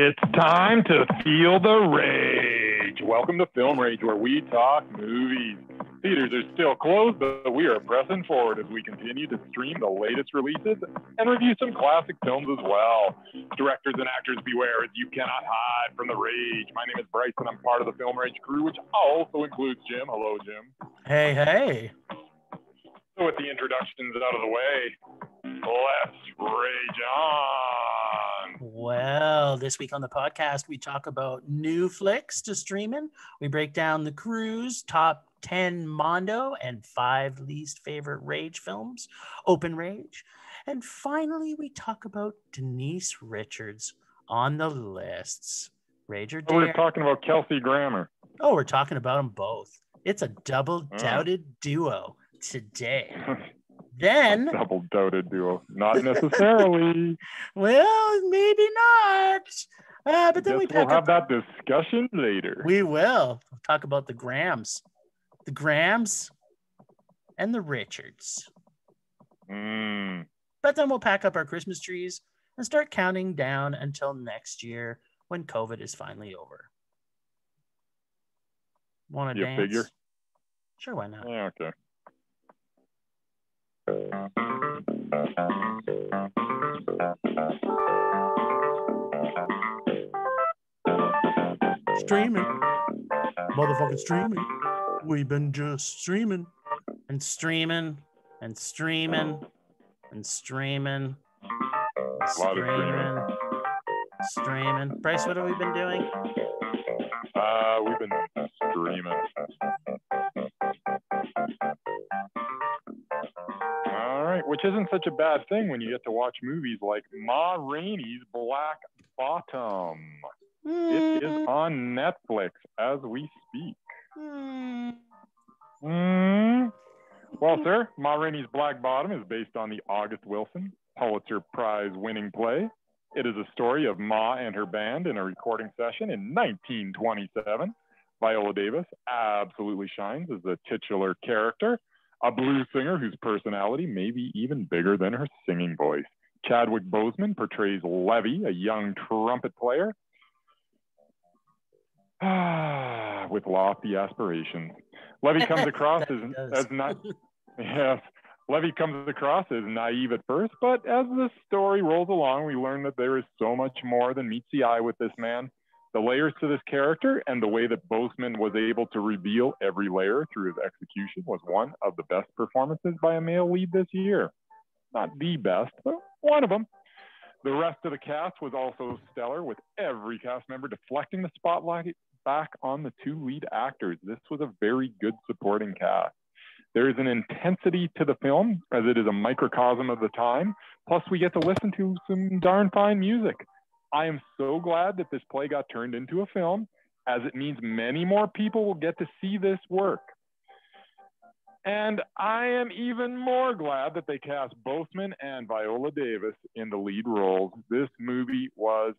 It's time to feel the rage. Welcome to Film Rage, where we talk movies. Theaters are still closed, but we are pressing forward as we continue to stream the latest releases and review some classic films as well. Directors and actors beware, as you cannot hide from the rage. My name is Bryce, and I'm part of the Film Rage crew, which also includes Jim. Hello, Jim. Hey, hey. So with the introductions out of the way, let's rage on. Well, this week on the podcast, we talk about new flicks to streaming. We break down the crew's top 10 Mondo and 5 least favorite Rage films, Open Rage. And finally, we talk about Denise Richards on the lists. Rage or Dare. We're talking about Kelsey Grammer. Oh, we're talking about them both. It's a double doubted duo today. Then double doubted duo, not necessarily. Well, maybe not. But then we'll have that discussion later. We will. We'll talk about the Grams and the Richards. But then we'll pack up our Christmas trees and start counting down until next year when COVID is finally over. Want to dance? Figure? Sure, why not? Yeah, okay. Streaming. Motherfucking streaming. We've been just streaming and streaming and streaming and streaming. Streaming. Bryce, what have we been doing? We've been streaming. All right, which isn't such a bad thing when you get to watch movies like Ma Rainey's Black Bottom. It is on Netflix as we speak. Well, sir, Ma Rainey's Black Bottom is based on the August Wilson Pulitzer Prize winning play. It is a story of Ma and her band in a recording session in 1927. Viola Davis absolutely shines as the titular character, a blues singer whose personality may be even bigger than her singing voice. Chadwick Boseman portrays Levy, a young trumpet player with lofty aspirations. Levy comes across Levy comes across as naive at first, but as the story rolls along, we learn that there is so much more than meets the eye with this man. The layers to this character and the way that Boseman was able to reveal every layer through his execution was one of the best performances by a male lead this year. Not the best, but one of them. The rest of the cast was also stellar, with every cast member deflecting the spotlight back on the two lead actors. This was a very good supporting cast. There is an intensity to the film, as it is a microcosm of the time. Plus, we get to listen to some darn fine music. I am so glad that this play got turned into a film, as it means many more people will get to see this work. And I am even more glad that they cast Boseman and Viola Davis in the lead roles. This movie was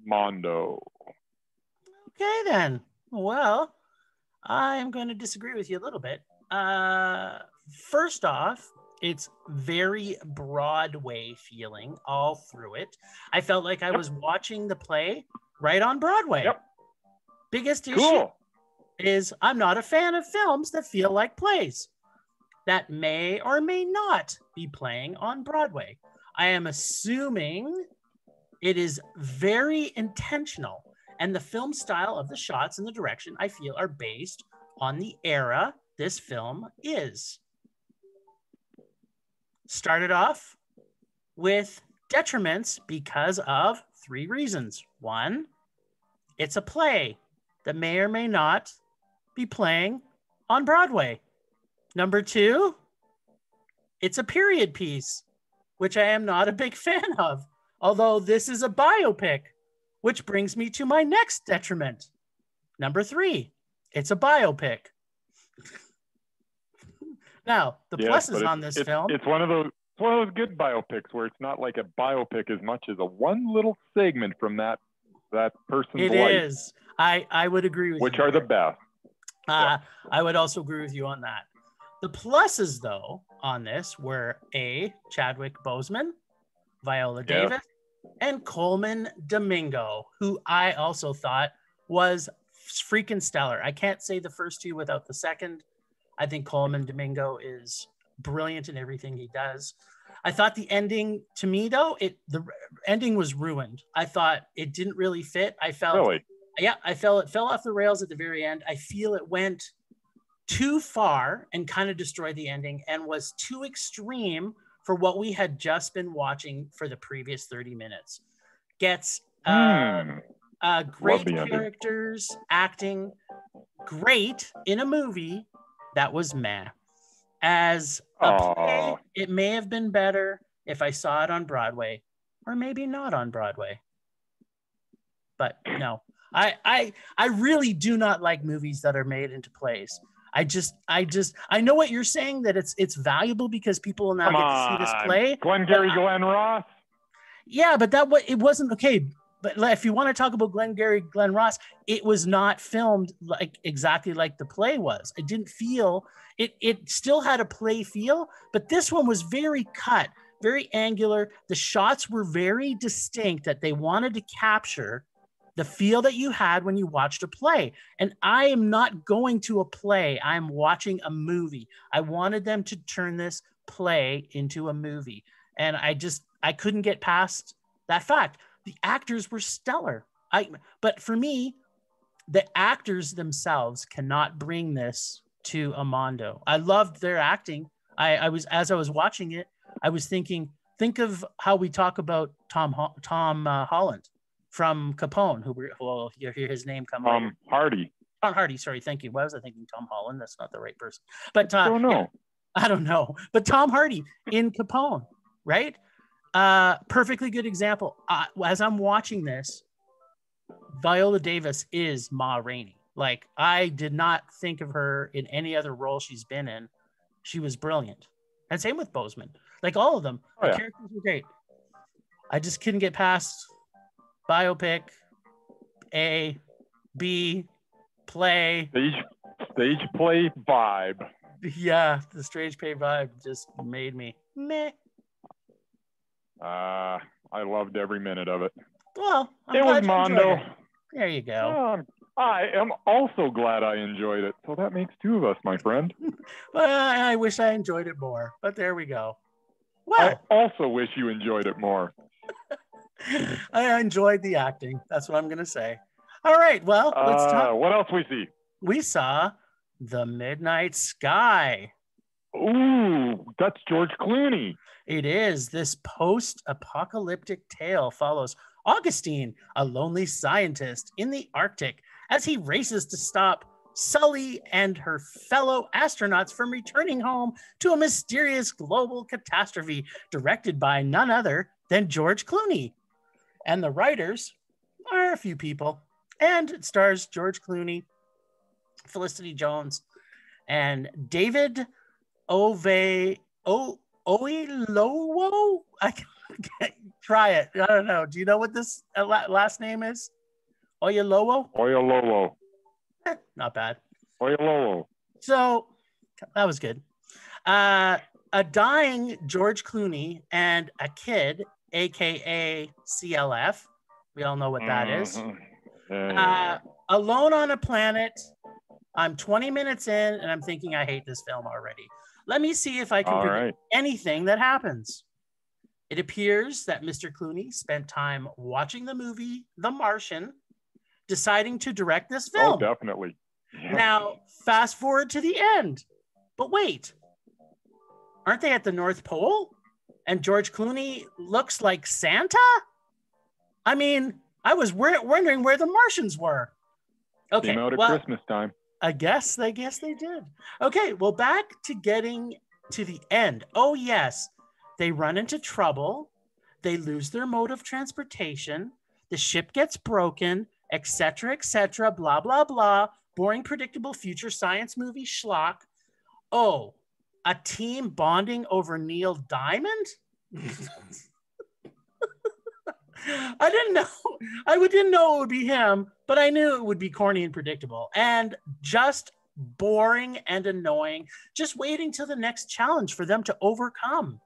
Mondo. Okay, then. Well, I'm going to disagree with you a little bit. First off, it's very Broadway feeling all through it. I felt like I was watching the play right on Broadway. Yep. Biggest issue is I'm not a fan of films that feel like plays that may or may not be playing on Broadway. I am assuming it is very intentional, and the film style of the shots and the direction I feel are based on the era this film is. Started off with detriments because of 3 reasons. 1, it's a play that may or may not be playing on Broadway. Number 2, it's a period piece, which I am not a big fan of, although this is a biopic, which brings me to my next detriment. Number 3, it's a biopic. Now, the pluses on this film. It's one of those good biopics where it's not like a biopic as much as a one little segment from that person's life. It is. I would agree with you. Which are the best. I would also agree with you on that. The pluses, though, on this were A, Chadwick Boseman, Viola Davis, and Colman Domingo, who I also thought was freaking stellar. I can't say the first two without the second. I think Colman Domingo is brilliant in everything he does. I thought the ending, to me though, the ending was ruined. I thought it didn't really fit. I felt it fell off the rails at the very end. I feel it went too far and kind of destroyed the ending and was too extreme for what we had just been watching for the previous 30 minutes. Gets great characters, acting, great in a movie that was meh. As a play, it may have been better if I saw it on Broadway, or maybe not on Broadway. But no, I really do not like movies that are made into plays. I know what you're saying, that it's valuable because people will now get to see this play. Glenn Ross. Yeah, but it wasn't okay. But if you want to talk about Glenn Ross, it was not filmed exactly like the play was. It didn't feel it still had a play feel, but this one was very cut, very angular. The shots were very distinct that they wanted to capture the feel that you had when you watched a play. And I am not going to a play. I'm watching a movie. I wanted them to turn this play into a movie. And I couldn't get past that fact. The actors were stellar. But for me, the actors themselves cannot bring this to a Mondo. I loved their acting. As I was watching it, I was thinking, think of how we talk about Tom Holland from Capone, you'll hear his name come later. Hardy. Tom Hardy, sorry, thank you. Why was I thinking Tom Holland? That's not the right person. But I don't know. Yeah, I don't know. But Tom Hardy in Capone, right? Perfectly good example. As I'm watching this, Viola Davis is Ma Rainey. Like, I did not think of her in any other role she's been in. She was brilliant. And same with Boseman. Like, all of them. The characters were great. I just couldn't get past biopic, A, B, play. Stage play vibe. Yeah, the stage play vibe just made me meh. I loved every minute of it. Well, it was Mondo. There you go. I am also glad I enjoyed it. So that makes two of us, my friend. Well, I wish I enjoyed it more, but there we go. Well, I also wish you enjoyed it more. I enjoyed the acting. That's what I'm going to say. All right. Well, let's talk. What else we see? We saw The Midnight Sky. Ooh, that's George Clooney. It is. This post-apocalyptic tale follows Augustine, a lonely scientist in the Arctic, as he races to stop Sully and her fellow astronauts from returning home to a mysterious global catastrophe, directed by none other than George Clooney. And the writers are a few people. And it stars George Clooney, Felicity Jones, and David Oyelowo? I can't try it. I don't know. Do you know what this last name is? Oyelowo? Oyelowo. Not bad. Oyelowo. So that was good. A dying George Clooney and a kid, aka CLF. We all know what that is. Alone on a planet. I'm 20 minutes in and I'm thinking I hate this film already. Let me see if I can predict anything that happens. It appears that Mr. Clooney spent time watching the movie The Martian, deciding to direct this film. Oh, definitely. Yeah. Now, fast forward to the end. But wait, aren't they at the North Pole? And George Clooney looks like Santa? I mean, I was wondering where the Martians were. Okay, came out at Christmas time. I guess they did. Okay, well, back to getting to the end. Oh, yes. They run into trouble. They lose their mode of transportation. The ship gets broken, etc., blah, blah, blah. Boring, predictable future science movie schlock. Oh, a team bonding over Neil Diamond? I didn't know it would be him, but I knew it would be corny and predictable and just boring and annoying. Just waiting till the next challenge for them to overcome.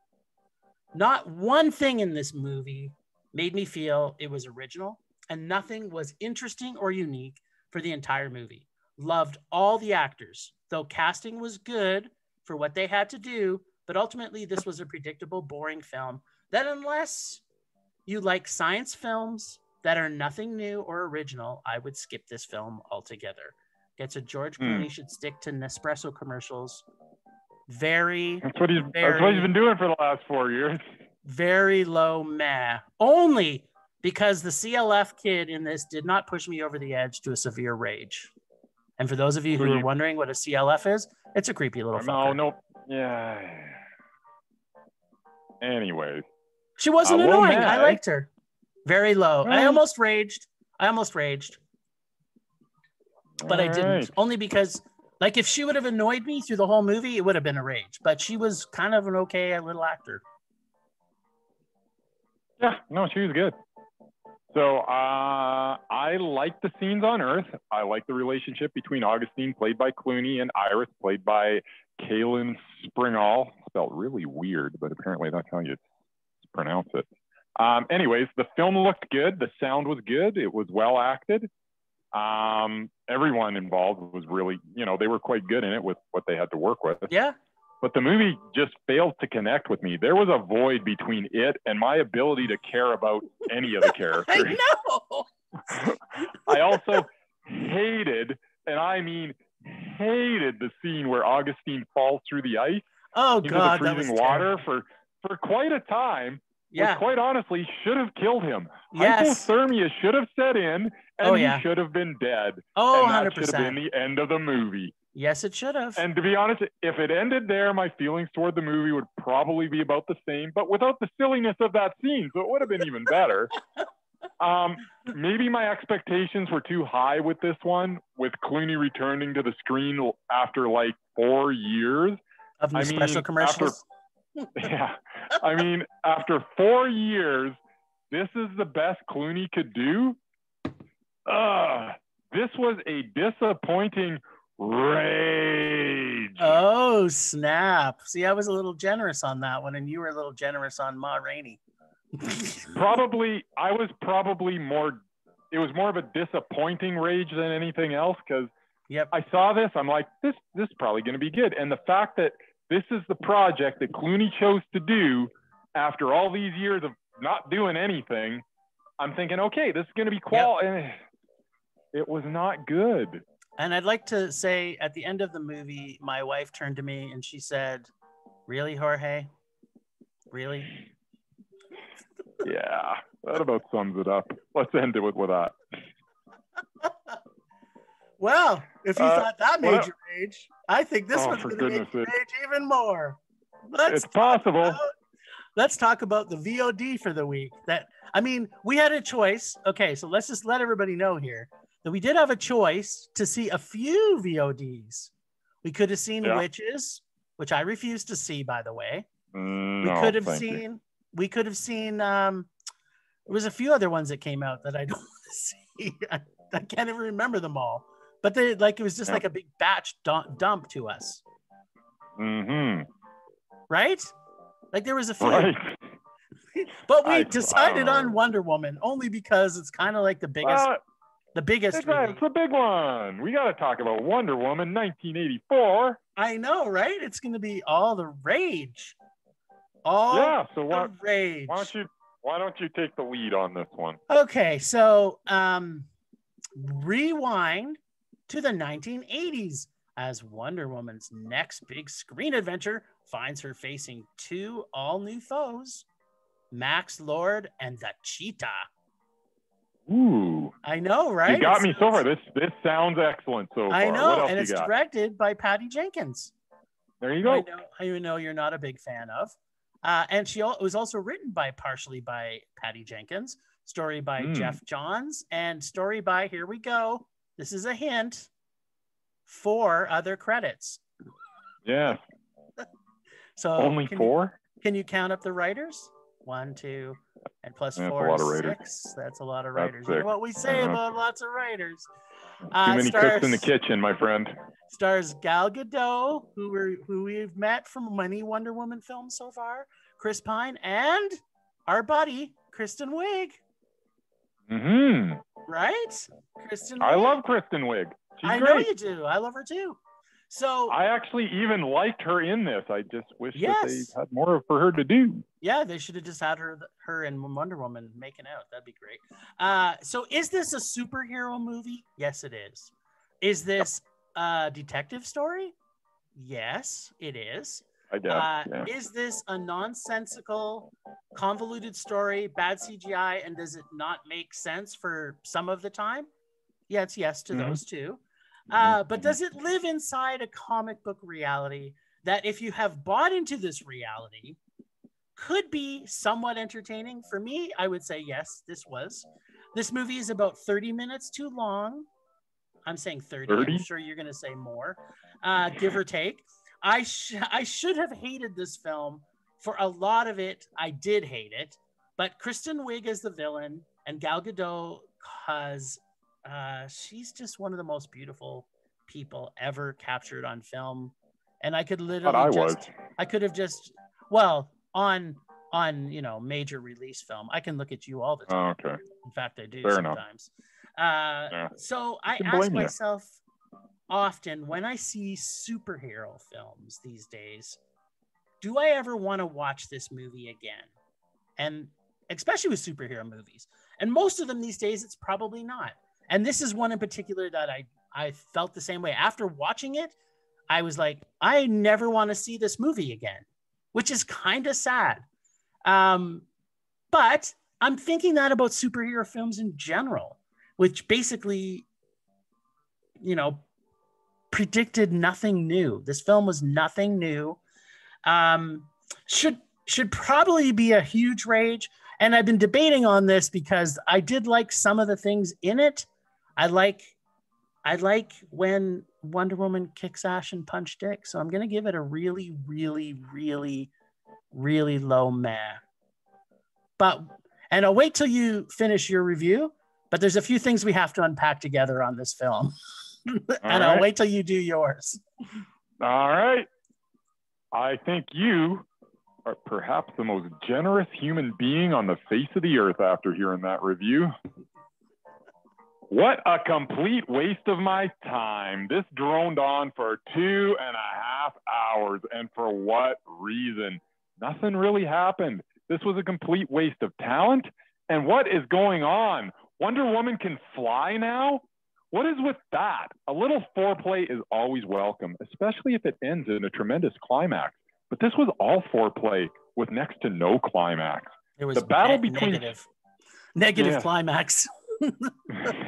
Not one thing in this movie made me feel it was original and nothing was interesting or unique for the entire movie. Loved all the actors, though casting was good for what they had to do, but ultimately this was a predictable, boring film that, unless you like science films that are nothing new or original, I would skip this film altogether. Gets a George Clooney should stick to Nespresso commercials. That's what he's been doing for the last 4 years. Very low meh. Only because the CLF kid in this did not push me over the edge to a severe rage. And for those of you who are wondering what a CLF is, it's a creepy little fucker. No. Yeah. Anyways. She wasn't annoying. I liked her. Very low. I almost raged. But I didn't. Only because, like, if she would have annoyed me through the whole movie, it would have been a rage. But she was kind of an okay little actor. Yeah, no, she was good. So I like the scenes on Earth. I like the relationship between Augustine, played by Clooney, and Iris, played by Kaylin Springall. Spelled really weird, but apparently that's how you pronounce it. Anyways, the film looked good. The sound was good. It was well acted. Everyone involved was really, they were quite good in it with what they had to work with. Yeah. But the movie just failed to connect with me. There was a void between it and my ability to care about any of the characters. I know. I also hated, and I mean hated, the scene where Augustine falls through the ice into the freezing water for quite a time. Yeah. Which, quite honestly, should have killed him. Yes. Hypothermia should have set in, and he should have been dead. Oh, and that 100%. should have been the end of the movie. Yes, it should have. And to be honest, if it ended there, my feelings toward the movie would probably be about the same, but without the silliness of that scene, so it would have been even better. Maybe my expectations were too high with this one, with Clooney returning to the screen after like 4 years. Of Nespresso commercials? After 4 years, this is the best Clooney could do. This was a disappointing rage. Oh, snap. See, I was a little generous on that one, and you were a little generous on Ma Rainey. I was probably more, it was more of a disappointing rage than anything else, because I saw this, I'm like, this is probably going to be good. And the fact that this is the project that Clooney chose to do after all these years of not doing anything, I'm thinking, okay, this is going to be quality. It was not good. And I'd like to say, at the end of the movie, my wife turned to me and she said, "Really, Jorge? Really?" Yeah, that about sums it up. Let's end it with that. Well, if you thought that made you rage, I think this one's going to make you rage even more. It's possible. Let's talk about the VOD for the week. We had a choice. Okay, so let's just let everybody know here that we did have a choice to see a few VODs. We could have seen Witches, which I refused to see, by the way. We could have seen. There was a few other ones that came out that I don't want to see. I can't even remember them all. But it was just like a big batch dump to us. Mm-hmm. Right? Like there was a few. Right. But we decided on Wonder Woman only because it's kind of like the biggest. The biggest. It's a big one. We got to talk about Wonder Woman 1984. I know, right? It's going to be all the rage. Rage. Why don't you take the lead on this one? Okay, so rewind to the 1980s as Wonder Woman's next big screen adventure finds her facing two all-new foes, Max Lord and the Cheetah. Ooh. I know, right? You got me so far. This sounds excellent so far. I know, and it's directed by Patty Jenkins. There you go. I know you're not a big fan of. And it was also written partially by Patty Jenkins, story by Jeff Johns, and story by, here we go, this is a hint, 4 other credits. Yeah. So only 4? Can you count up the writers? 1, 2, and plus 4 is 6. That's a lot of writers. You know what we say about lots of writers. Too many cooks in the kitchen, my friend. Stars Gal Gadot, who we've met from many Wonder Woman films so far, Chris Pine, and our buddy, Kristen Wiig. Mm-hmm. Right? Kristen Wiig. I love Kristen Wiig. She's I great. know you do. I love her too. So I actually even liked her in this. I just wish that they yes. had more for her to do. Yeah, they should have just had her and Wonder Woman making out. That'd be great. So is this a superhero movie? Yes, it is. Is this a detective story? Yes, it is. I guess. Yeah. Is this a nonsensical, convoluted story, bad CGI, and does it not make sense for some of the time? Yeah, it's yes to those two. But does it live inside a comic book reality that, if you have bought into this reality, could be somewhat entertaining? For me, I would say yes, this was. This movie is about 30 minutes too long. I'm saying 30. I'm sure you're going to say more, give or take. I should have hated this film. For a lot of it, I did hate it. But Kristen Wiig is the villain, and Gal Gadot, because she's just one of the most beautiful people ever captured on film. And I could literally I could have just, well, on major release film, I can look at you all the time. Oh, okay. In fact, I do Fair sometimes. So I ask myself often, when I see superhero films these days, do I ever want to watch this movie again? And especially with superhero movies. And most of them these days, it's probably not. And this is one in particular that I felt the same way. After watching it, I was like, I never want to see this movie again, which is kind of sad. But I'm thinking that about superhero films in general, which basically, predicted nothing new. This film was nothing new. Should probably be a huge rage. And I've been debating on this because I did like some of the things in it. I like when Wonder Woman kicks ass and punch dick. So I'm going to give it a really, really, really, really low meh. And I'll wait till you finish your review, but there's a few things we have to unpack together on this film. And I'll wait till you do yours. All right. I think you are perhaps the most generous human being on the face of the earth after hearing that review. What a complete waste of my time. This droned on for 2.5 hours. And for what reason? Nothing really happened. This was a complete waste of talent. And what is going on? Wonder Woman can fly now? What is with that? A little foreplay is always welcome, especially if it ends in a tremendous climax. But this was all foreplay with next to no climax. It was the battle between negative climax.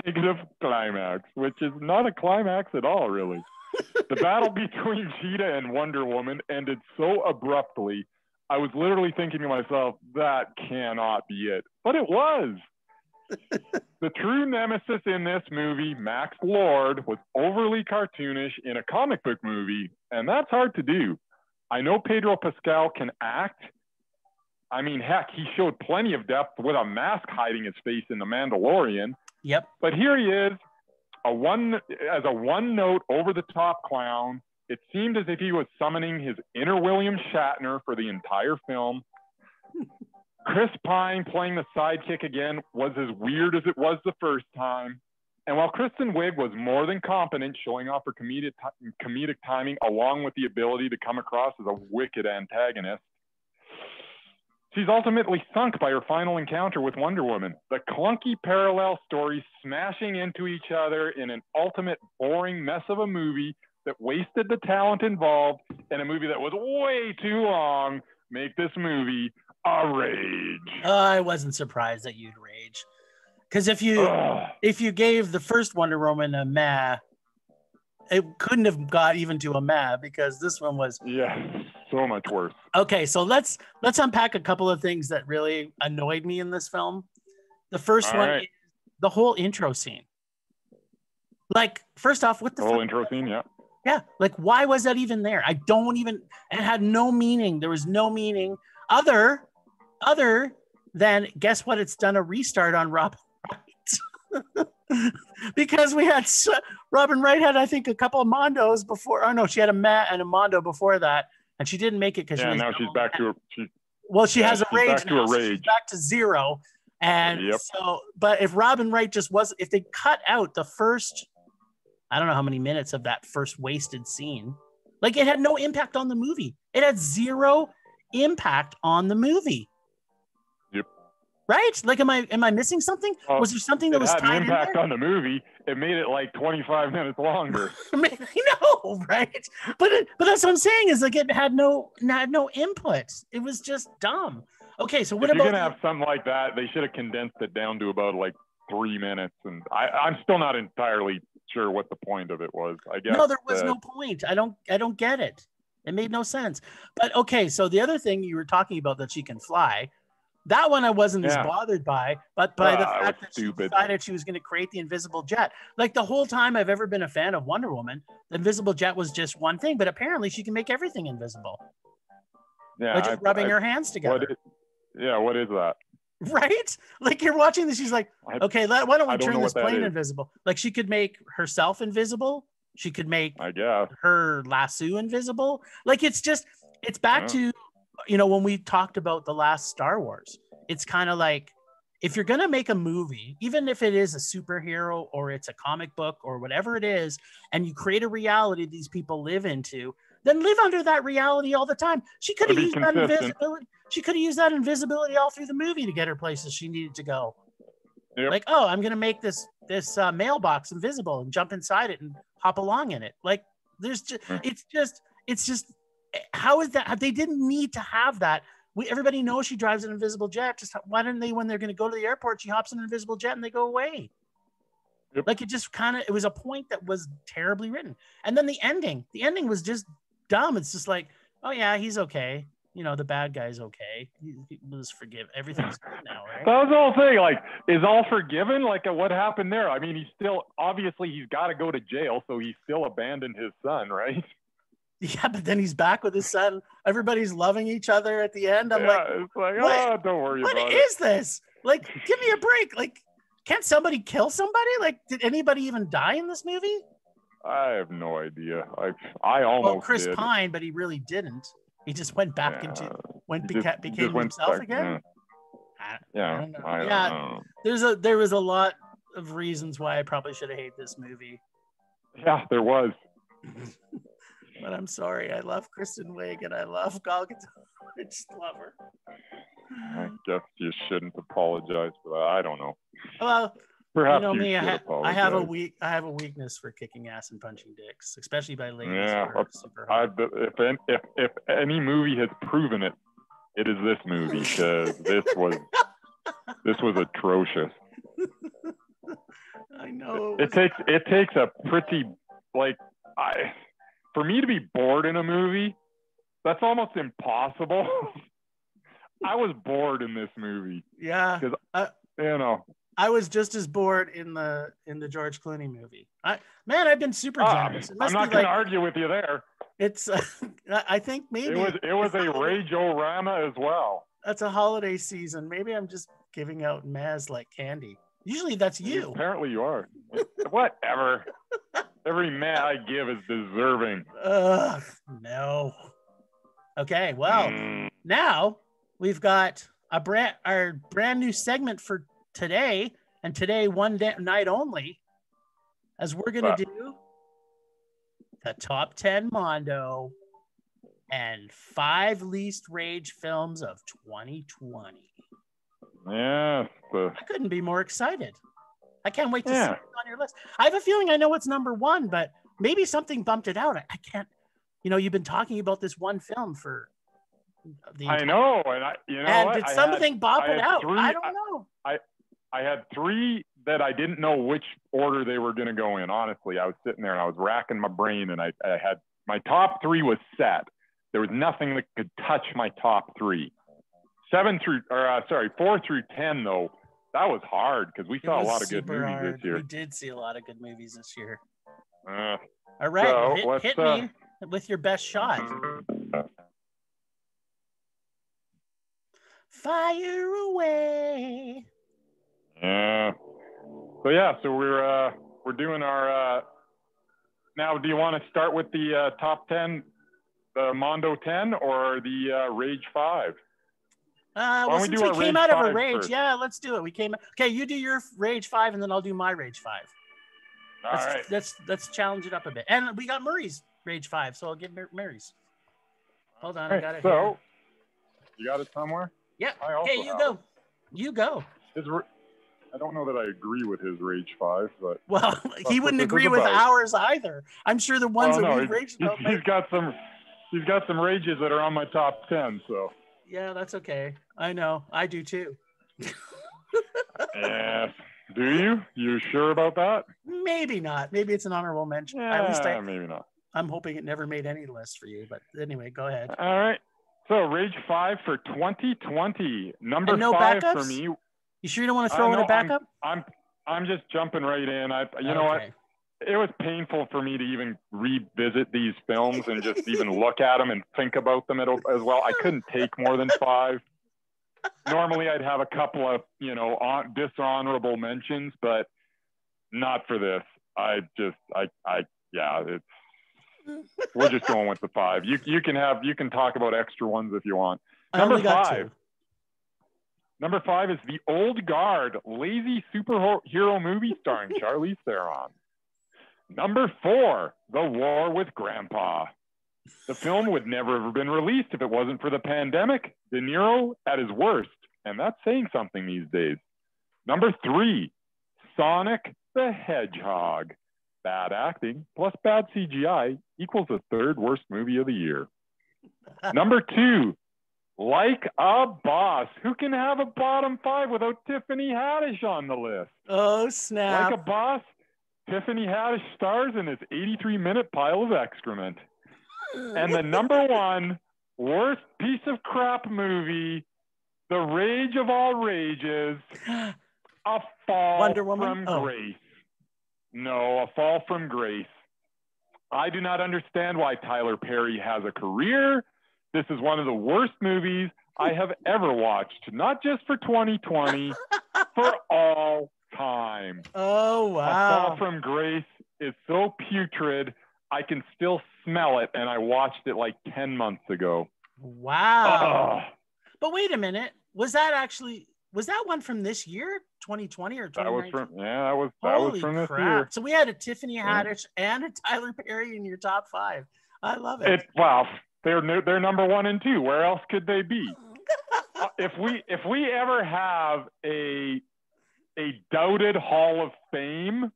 Negative climax, which is not a climax at all, really. The battle between Cheetah and Wonder Woman ended so abruptly, I was literally thinking to myself, that cannot be it. But it was. The true nemesis in this movie, Max Lord, was overly cartoonish in a comic book movie, and that's hard to do. I know Pedro Pascal can act. I mean, heck, he showed plenty of depth with a mask hiding his face in The Mandalorian. Yep. But here he is, as a one-note, over-the-top clown. It seemed as if he was summoning his inner William Shatner for the entire film. Chris Pine playing the sidekick again was as weird as it was the first time. And while Kristen Wiig was more than competent, showing off her comedic timing along with the ability to come across as a wicked antagonist, she's ultimately sunk by her final encounter with Wonder Woman. The clunky parallel stories smashing into each other in an ultimate boring mess of a movie that wasted the talent involved, and a movie that was way too long make this movie a rage. I wasn't surprised that you'd rage. Because if you gave the first Wonder Woman a meh, it couldn't have got even to a meh, because this one was so much worse. Okay, so let's unpack a couple of things that really annoyed me in this film. The first one is the whole intro scene. Like, first off, what the whole intro scene, yeah, like, why was that even there? It had no meaning. There was no meaning other than, guess what? It's done a restart on Robin Wright. Because we had Robin Wright had, I think, a couple of Mondos before. Oh no, she had a Matt and a Mondo before that, and she didn't make it because now she's back to her. Well, she has a she's rage back to now, a so she's rage. back to zero. And so, but if Robin Wright just was, if they cut out the first, I don't know how many minutes of that first wasted scene, like it had no impact on the movie. It had zero impact on the movie. Yep. Right? Like, am I missing something? Was there something that was tied in there? It had an impact on the movie. It made it like 25 minutes longer. I know, right? But that's what I'm saying is like it had no input. It was just dumb. Okay, so what if about you're gonna have something like that, they should have condensed it down to about like 3 minutes. And I'm still not entirely sure what the point of it was. I guess no, there was no point. I don't get it. It made no sense. But okay, so the other thing you were talking about that she can fly, that one I wasn't as bothered by, but by the fact that she decided she was going to create the invisible jet. Like the whole time I've ever been a fan of Wonder Woman, the invisible jet was just one thing, but apparently she can make everything invisible. Yeah, by just rubbing her hands together. What is that? Right? Like you're watching this, she's like, okay, why don't we turn this plane invisible? Like she could make herself invisible. She could make her lasso invisible. Like it's back to, when we talked about the last Star Wars, it's kind of like, if you're going to make a movie, even if it is a superhero or it's a comic book or whatever it is, and you create a reality these people live into, then live under that reality all the time. She could have used that invisibility. She could have used that invisibility all through the movie to get her places she needed to go. Yep. Like, oh, I'm going to make this mailbox invisible and jump inside it and hop along in it. Like there's just, it's just, how is that? They didn't need to have that. Everybody knows she drives an invisible jet. Just why didn't they, when they're going to go to the airport, she hops in an invisible jet and they go away. Yep. Like it just it was a point that was terribly written. And then the ending was just dumb. It's just like, oh yeah, he's okay. The bad guy's okay. He was forgiven. Everything's good now, right? That was the whole thing. Like, is all forgiven? Like, what happened there? I mean, he's got to go to jail, so he still abandoned his son, right? Yeah, but then he's back with his son. Everybody's loving each other at the end. I'm it's like, don't worry about it. What is this? Like, give me a break. Like, can't somebody kill somebody? Like, did anybody even die in this movie? I have no idea. I almost Chris did. Pine, but he really didn't. He just went back became himself again. Yeah. I don't know. There was a lot of reasons why I probably should have hated this movie. Yeah, there was. But I'm sorry. I love Kristen Wiig and I love Gal Gadot. I just love her. I guess you shouldn't apologize for that. I don't know. Well, perhaps me. I have a weakness for kicking ass and punching dicks, especially by ladies. Yeah, if any movie has proven it, it is this movie, because this was atrocious. I know. It takes a pretty for me to be bored in a movie, that's almost impossible. I was bored in this movie. Yeah. Because I was just as bored in the George Clooney movie. I've been super generous. I'm not going to argue with you there. It's I think maybe it was a rage-o-rama as well. That's a holiday season. Maybe I'm just giving out Maz like candy. Usually that's you. Apparently you are. Whatever. Every man I give is deserving. No. Okay, well, now we've got our brand new segment for today, and today one night only, as we're going to do the top 10 Mondo and 5 least rage films of 2020. Yeah. I couldn't be more excited. I can't wait to see what's on your list. I have a feeling I know what's number 1, but maybe something bumped it out. I can't, you've been talking about this one film for I know. And did something bump it out? I don't know. I had 3 that I didn't know which order they were going to go in. Honestly, I was sitting there and I was racking my brain, and I had my top 3 was set. There was nothing that could touch my top 3. 4 through 10 though. That was hard because we saw a lot of good movies this year. We did see a lot of good movies this year. All right, so hit me with your best shot. Fire away. Yeah. So we're doing our. Now, do you want to start with the top 10, the Mondo 10, or the Rage 5? Why don't we since do we our came Rage out of a 5 rage, first? yeah, let's do it. Okay, you do your Rage 5 and then I'll do my Rage 5. All right. Let's challenge it up a bit. And we got Murray's Rage 5, so I'll give Mary's. Hold on, I got it here. You got it somewhere? Yeah. I also Okay, you have go. it. You go. I don't know that I agree with his Rage 5, but Well, he wouldn't agree with ours either. I'm sure the ones that we've raged about. He's got some rages that are on my top 10, so. Yeah, that's okay. I know. I do too. Yeah. Do you? You sure about that? Maybe not. Maybe it's an honorable mention. Yeah, At least maybe not. I'm hoping it never made any list for you. But anyway, go ahead. All right. So Rage 5 for 2020. Number and no 5 backups? for me. You sure you don't want to throw in a backup? I'm just jumping right in. You know what? It was painful for me to even revisit these films and just even look at them and think about them as well. I couldn't take more than 5. Normally I'd have a couple of, dishonorable mentions, but not for this. We're just going with the 5. You can talk about extra ones if you want. Number 5. Number 5 is The Old Guard, lazy superhero movie starring Charlize Theron. Number 4, The War with Grandpa. The film would never have been released if it wasn't for the pandemic. De Niro at his worst, and that's saying something these days. Number 3, Sonic the Hedgehog. Bad acting plus bad CGI equals the 3rd worst movie of the year. Number 2, Like a Boss. Who can have a bottom 5 without Tiffany Haddish on the list? Oh, snap. Like a Boss, Tiffany Haddish stars in this 83-minute pile of excrement. And the number 1 worst piece of crap movie, the rage of all rages, A Fall from Grace. No, A Fall from Grace. I do not understand why Tyler Perry has a career. This is one of the worst movies I have ever watched, not just for 2020, for all time. Oh, wow. A Fall from Grace is so putrid, I can still smell it, and I watched it like 10 months ago. Wow. But wait a minute. Was that one from this year, 2020 or 2019? That was from this year. So we had a Tiffany Haddish and a Tyler Perry in your top 5. I love it. They're number 1 and 2. Where else could they be? If we ever have a doubted Hall of Fame,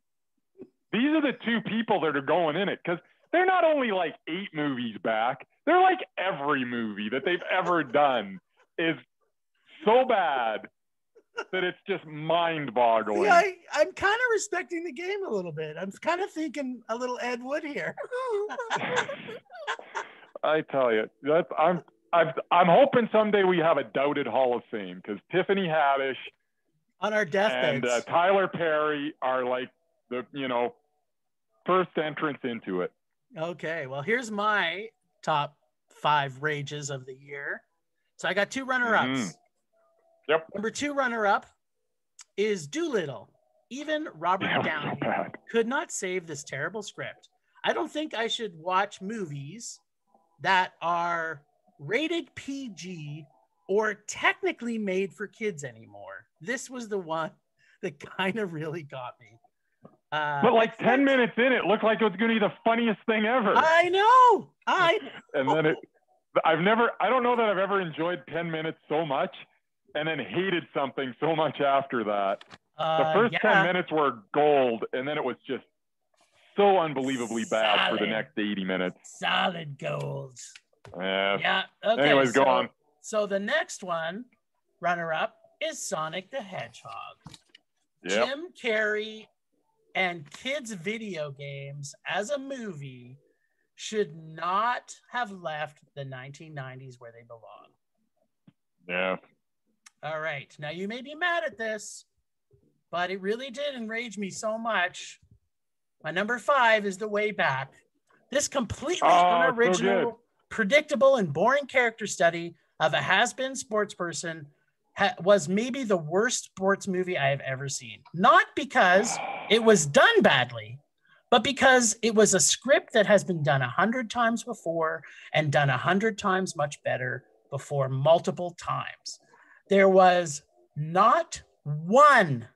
these are the 2 people that are going in it, because they're not only like 8 movies back, they're like every movie that they've ever done is so bad that it's just mind-boggling. Yeah, I'm kind of respecting the game a little bit. I'm kind of thinking a little Ed Wood here. I tell you, I'm hoping someday we have a doubted Hall of Fame, because Tiffany Haddish on our deathbeds and Tyler Perry are like the first entrance into it. Okay, well, here's my top 5 rages of the year. So I got 2 runner-ups. Yep. Number 2 runner-up is Doolittle. Even Robert Downey could not save this terrible script. I don't think I should watch movies that are rated PG or technically made for kids anymore. This was the one that kind of really got me. But like 10 minutes in, it looked like it was going to be the funniest thing ever. I know. And then I don't know that I've ever enjoyed 10 minutes so much and then hated something so much after that. The first 10 minutes were gold, and then it was just so unbelievably bad for the next 80 minutes. Solid gold. Yeah. Okay. Anyways, go on. So the next one, runner-up, is Sonic the Hedgehog. Yep. Jim Carrey and kids' video games as a movie should not have left the 1990s where they belong. Yeah. All right. Now, you may be mad at this, but it really did enrage me so much. My number 5 is The Way Back. This completely unoriginal, predictable, and boring character study of a has-been sports person was maybe the worst sports movie I have ever seen. Not because it was done badly, but because it was a script that has been done 100 times before and done 100 times much better before multiple times. there was not one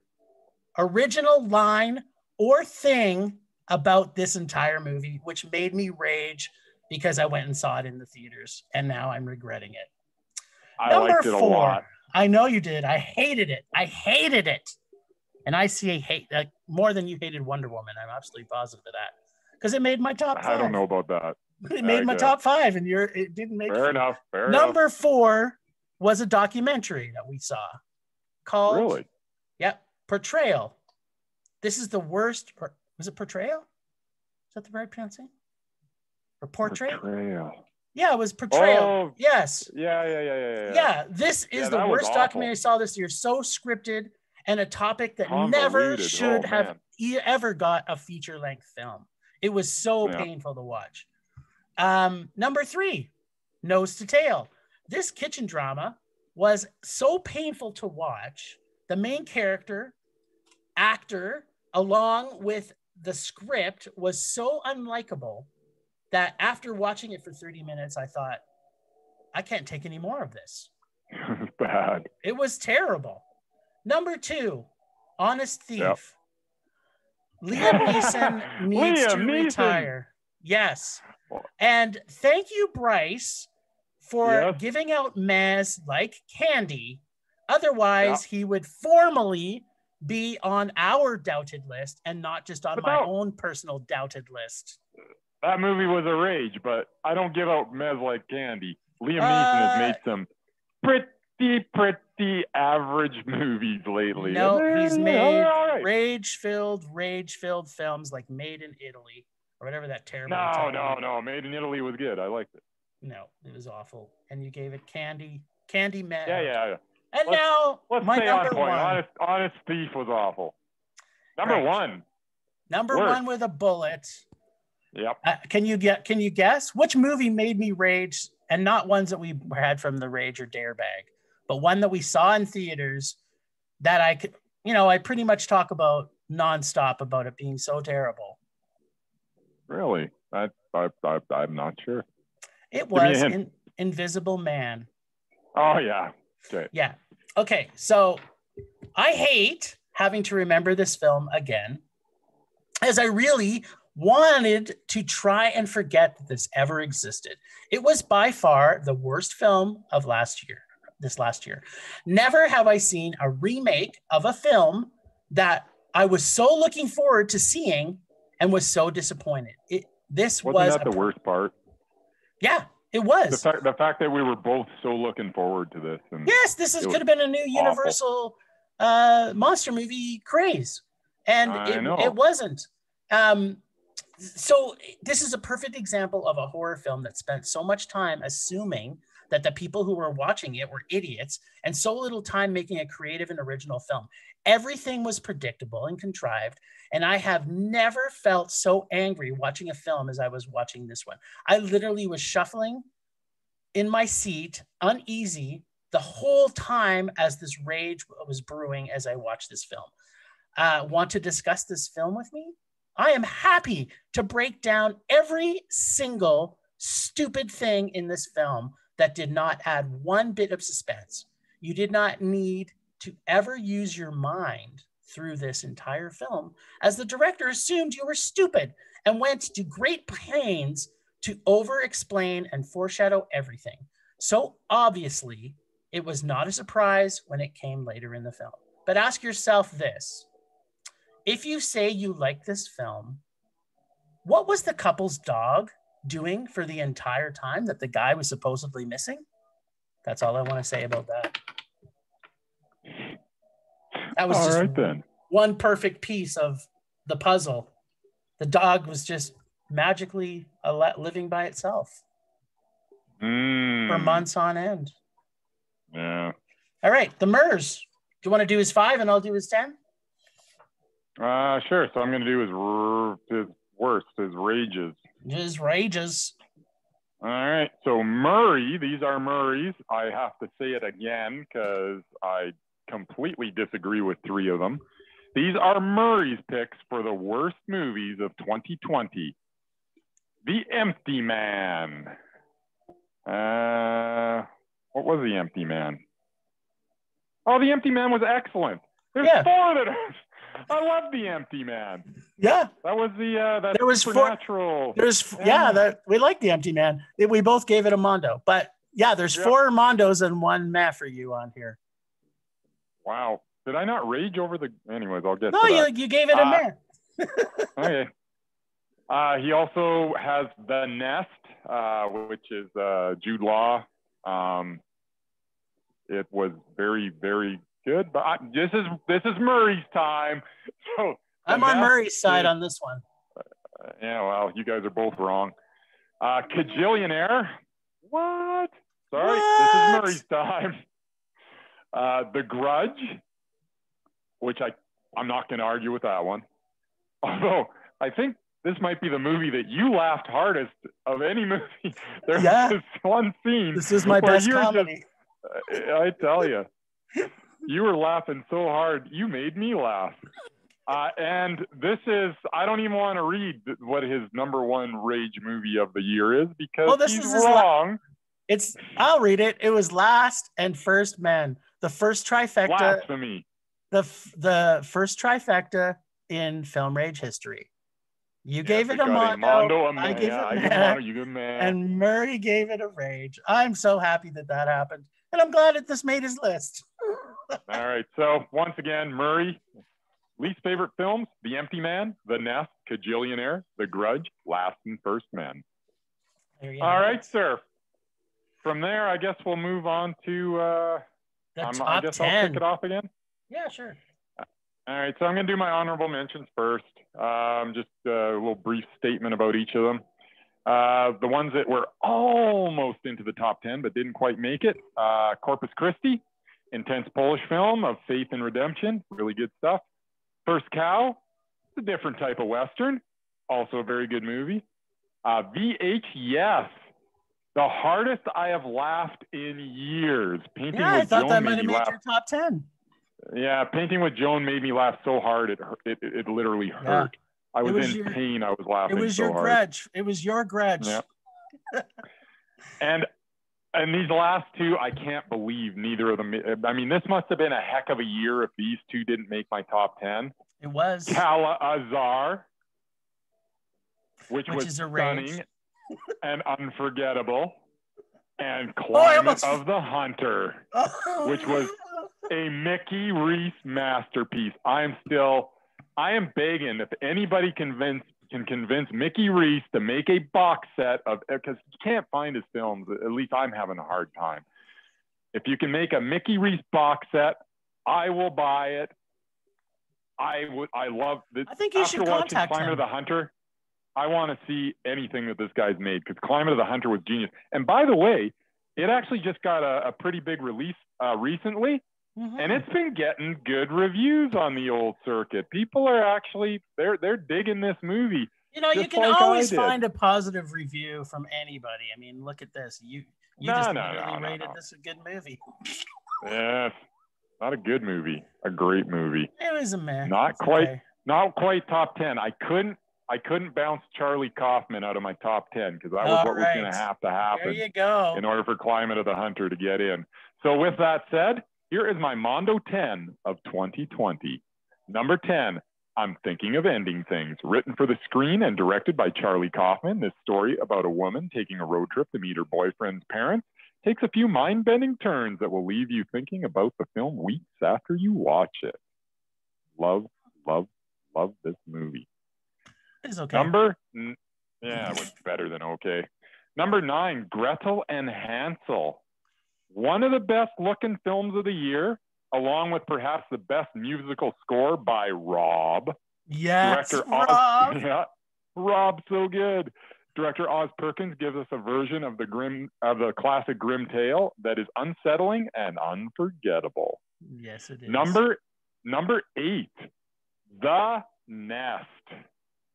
original line or thing about this entire movie, which made me rage because I went and saw it in the theaters, and now I'm regretting it. I liked it a lot. I know you did. I hated it. And I see a hate more than you hated Wonder Woman. I'm absolutely positive of that because it made my top 5. I don't know about that. It made my top 5, and it didn't make fair it. Enough. Number 4 was a documentary that we saw called. Really? Yep, Portrayal. This is the worst. Was it Portrayal? Is that the right pronunciation? Or Portrait? Portrayal. Yeah, it was Portrayal. Oh, yes. Yeah. Yeah, this is the worst documentary I saw this year. So scripted and a topic that never should have ever got a feature-length film. It was so painful to watch. Number 3, Nose to Tail. This kitchen drama was so painful to watch. The main character, actor, along with the script was so unlikable that after watching it for 30 minutes, I thought, I can't take any more of this. It was bad. It was terrible. Number 2, Honest Thief. Liam Neeson needs to retire. Yes. And thank you, Bryce, for giving out Maz like candy. Otherwise, he would formally be on our doubted list and not just on my own personal doubted list. That movie was a rage, but I don't give out Mez like candy. Liam Neeson has made some pretty average movies lately. No, he's made rage-filled films like Made in Italy or whatever that terrible. No. Made in Italy was good. I liked it. No, it was awful. And you gave it Candy Man. Yeah. And let's my number 1. Honest Thief was awful. Number 1. Number 1 with a bullet. Yep. Can you guess which movie made me rage? And not ones that we had from the Rage or Dare bag, but one that we saw in theaters that I could, I pretty much talk about nonstop about it being so terrible. Really? I'm not sure. It was Invisible Man. Oh, yeah. Okay. Yeah. Okay. So I hate having to remember this film again, as I really wanted to try and forget that this ever existed. It was by far the worst film of this last year. Never have I seen a remake of a film that I was so looking forward to seeing and was so disappointed. Wasn't that the worst part? Yeah, it was. The fact that we were both so looking forward to this. And yes, could have been a new Universal monster movie craze. And it wasn't. So this is a perfect example of a horror film that spent so much time assuming that the people who were watching it were idiots and so little time making a creative and original film. Everything was predictable and contrived, and I have never felt so angry watching a film as I was watching this one. I literally was shuffling in my seat, uneasy, the whole time as this rage was brewing as I watched this film. Want to discuss this film with me? I am happy to break down every single stupid thing in this film that did not add one bit of suspense. You did not need to ever use your mind through this entire film, as the director assumed you were stupid and went to great pains to over-explain and foreshadow everything. So obviously, it was not a surprise when it came later in the film. But ask yourself this. If you say you like this film, what was the couple's dog doing for the entire time that the guy was supposedly missing? That's all I want to say about that. That was just one perfect piece of the puzzle. The dog was just magically living by itself for months on end. Yeah. All right, the Murs. Do you want to do his 5 and I'll do his 10? Sure. So I'm going to do his worst, his rages. His rages. All right. So Murray, these are Murray's. I have to say it again because I completely disagree with 3 of them. These are Murray's picks for the worst movies of 2020. The Empty Man. What was The Empty Man? Oh, The Empty Man was excellent. There's four that I love The Empty Man. Yeah. That was that there was supernatural. We like The Empty Man. We both gave it a Mondo. But yeah, there's 4 Mondos and 1 meh for you on here. Wow. Did I not rage over the... Anyways, I'll get to that. No, you gave it a meh. Okay. He also has The Nest, which is Jude Law. It was very, very good. But this is Murray's time. So I'm on Murray's side on this one. Yeah, well, you guys are both wrong. Kajillionaire. What? Sorry, this is Murray's time. The Grudge, which I'm not going to argue with that one. Although I think this might be the movie that you laughed hardest of any movie. There's this one scene. This is my best comedy. I tell you, you were laughing so hard, you made me laugh. And this is, I don't even want to read what his number 1 rage movie of the year is because he's wrong. I'll read it. It was Last and First Men. The first trifecta. Blasphemy. The first trifecta in film rage history. You gave it a Mondo. I gave it a meh. And Murray gave it a rage. I'm so happy that happened. And I'm glad that this made his list. All right. So once again, Murray, least favorite films: The Empty Man, The Nest, Kajillionaire, The Grudge, Last and First Men. All right, sir. From there, I guess we'll move on to top 10. I'll kick it off again. Yeah, sure. All right, so I'm going to do my honorable mentions first. Just a little brief statement about each of them. The ones that were almost into the top 10 but didn't quite make it. Corpus Christi, intense Polish film of faith and redemption, really good stuff. First Cow, it's a different type of Western, also a very good movie. VHS, the hardest I have laughed in years. Painting with I thought Joan that might have made your top 10. Yeah, Painting with Joan made me laugh so hard it literally hurt. I was in pain. I was laughing. It was so your hard. grudge. It was your grudge. Yeah. and these last 2, I can't believe neither of them. I mean, this must have been a heck of a year if these 2 didn't make my top 10. It was. Kala Azar, which was is a stunning and unforgettable, and Climate of the Hunter, which was a Mickey Reese masterpiece. I am begging if anybody can convince Mickey Reese to make a box set of, because you can't find his films, at least I'm having a hard time. If you can make a Mickey Reese box set, I will buy it. I love it. I think you should contact Climate of the Hunter, I want to see anything that this guy's made, because Climate of the Hunter was genius. And by the way, it actually just got a pretty big release recently. Mm-hmm. And it's been getting good reviews on the old circuit. People are actually, they're digging this movie. You know, you can always find a positive review from anybody. I mean, look at this. You just rated this a good movie. Yes. Not a good movie. A great movie. It was a meh. Not quite top 10. I couldn't bounce Charlie Kaufman out of my top 10 because that was what was going to happen. There you go. In order for Climate of the Hunter to get in. So with that said, here is my Mondo 10 of 2020. Number 10, I'm Thinking of Ending Things. Written for the screen and directed by Charlie Kaufman, this story about a woman taking a road trip to meet her boyfriend's parents takes a few mind-bending turns that will leave you thinking about the film weeks after you watch it. Love, love, love this movie. It's okay. It was better than okay. Number 9, Gretel and Hansel. One of the best looking films of the year, along with perhaps the best musical score by Rob. Yes, Director Rob. Rob, so good. Director Oz Perkins gives us a version of the classic Grimm tale that is unsettling and unforgettable. Yes, it is. Number 8, The Nest.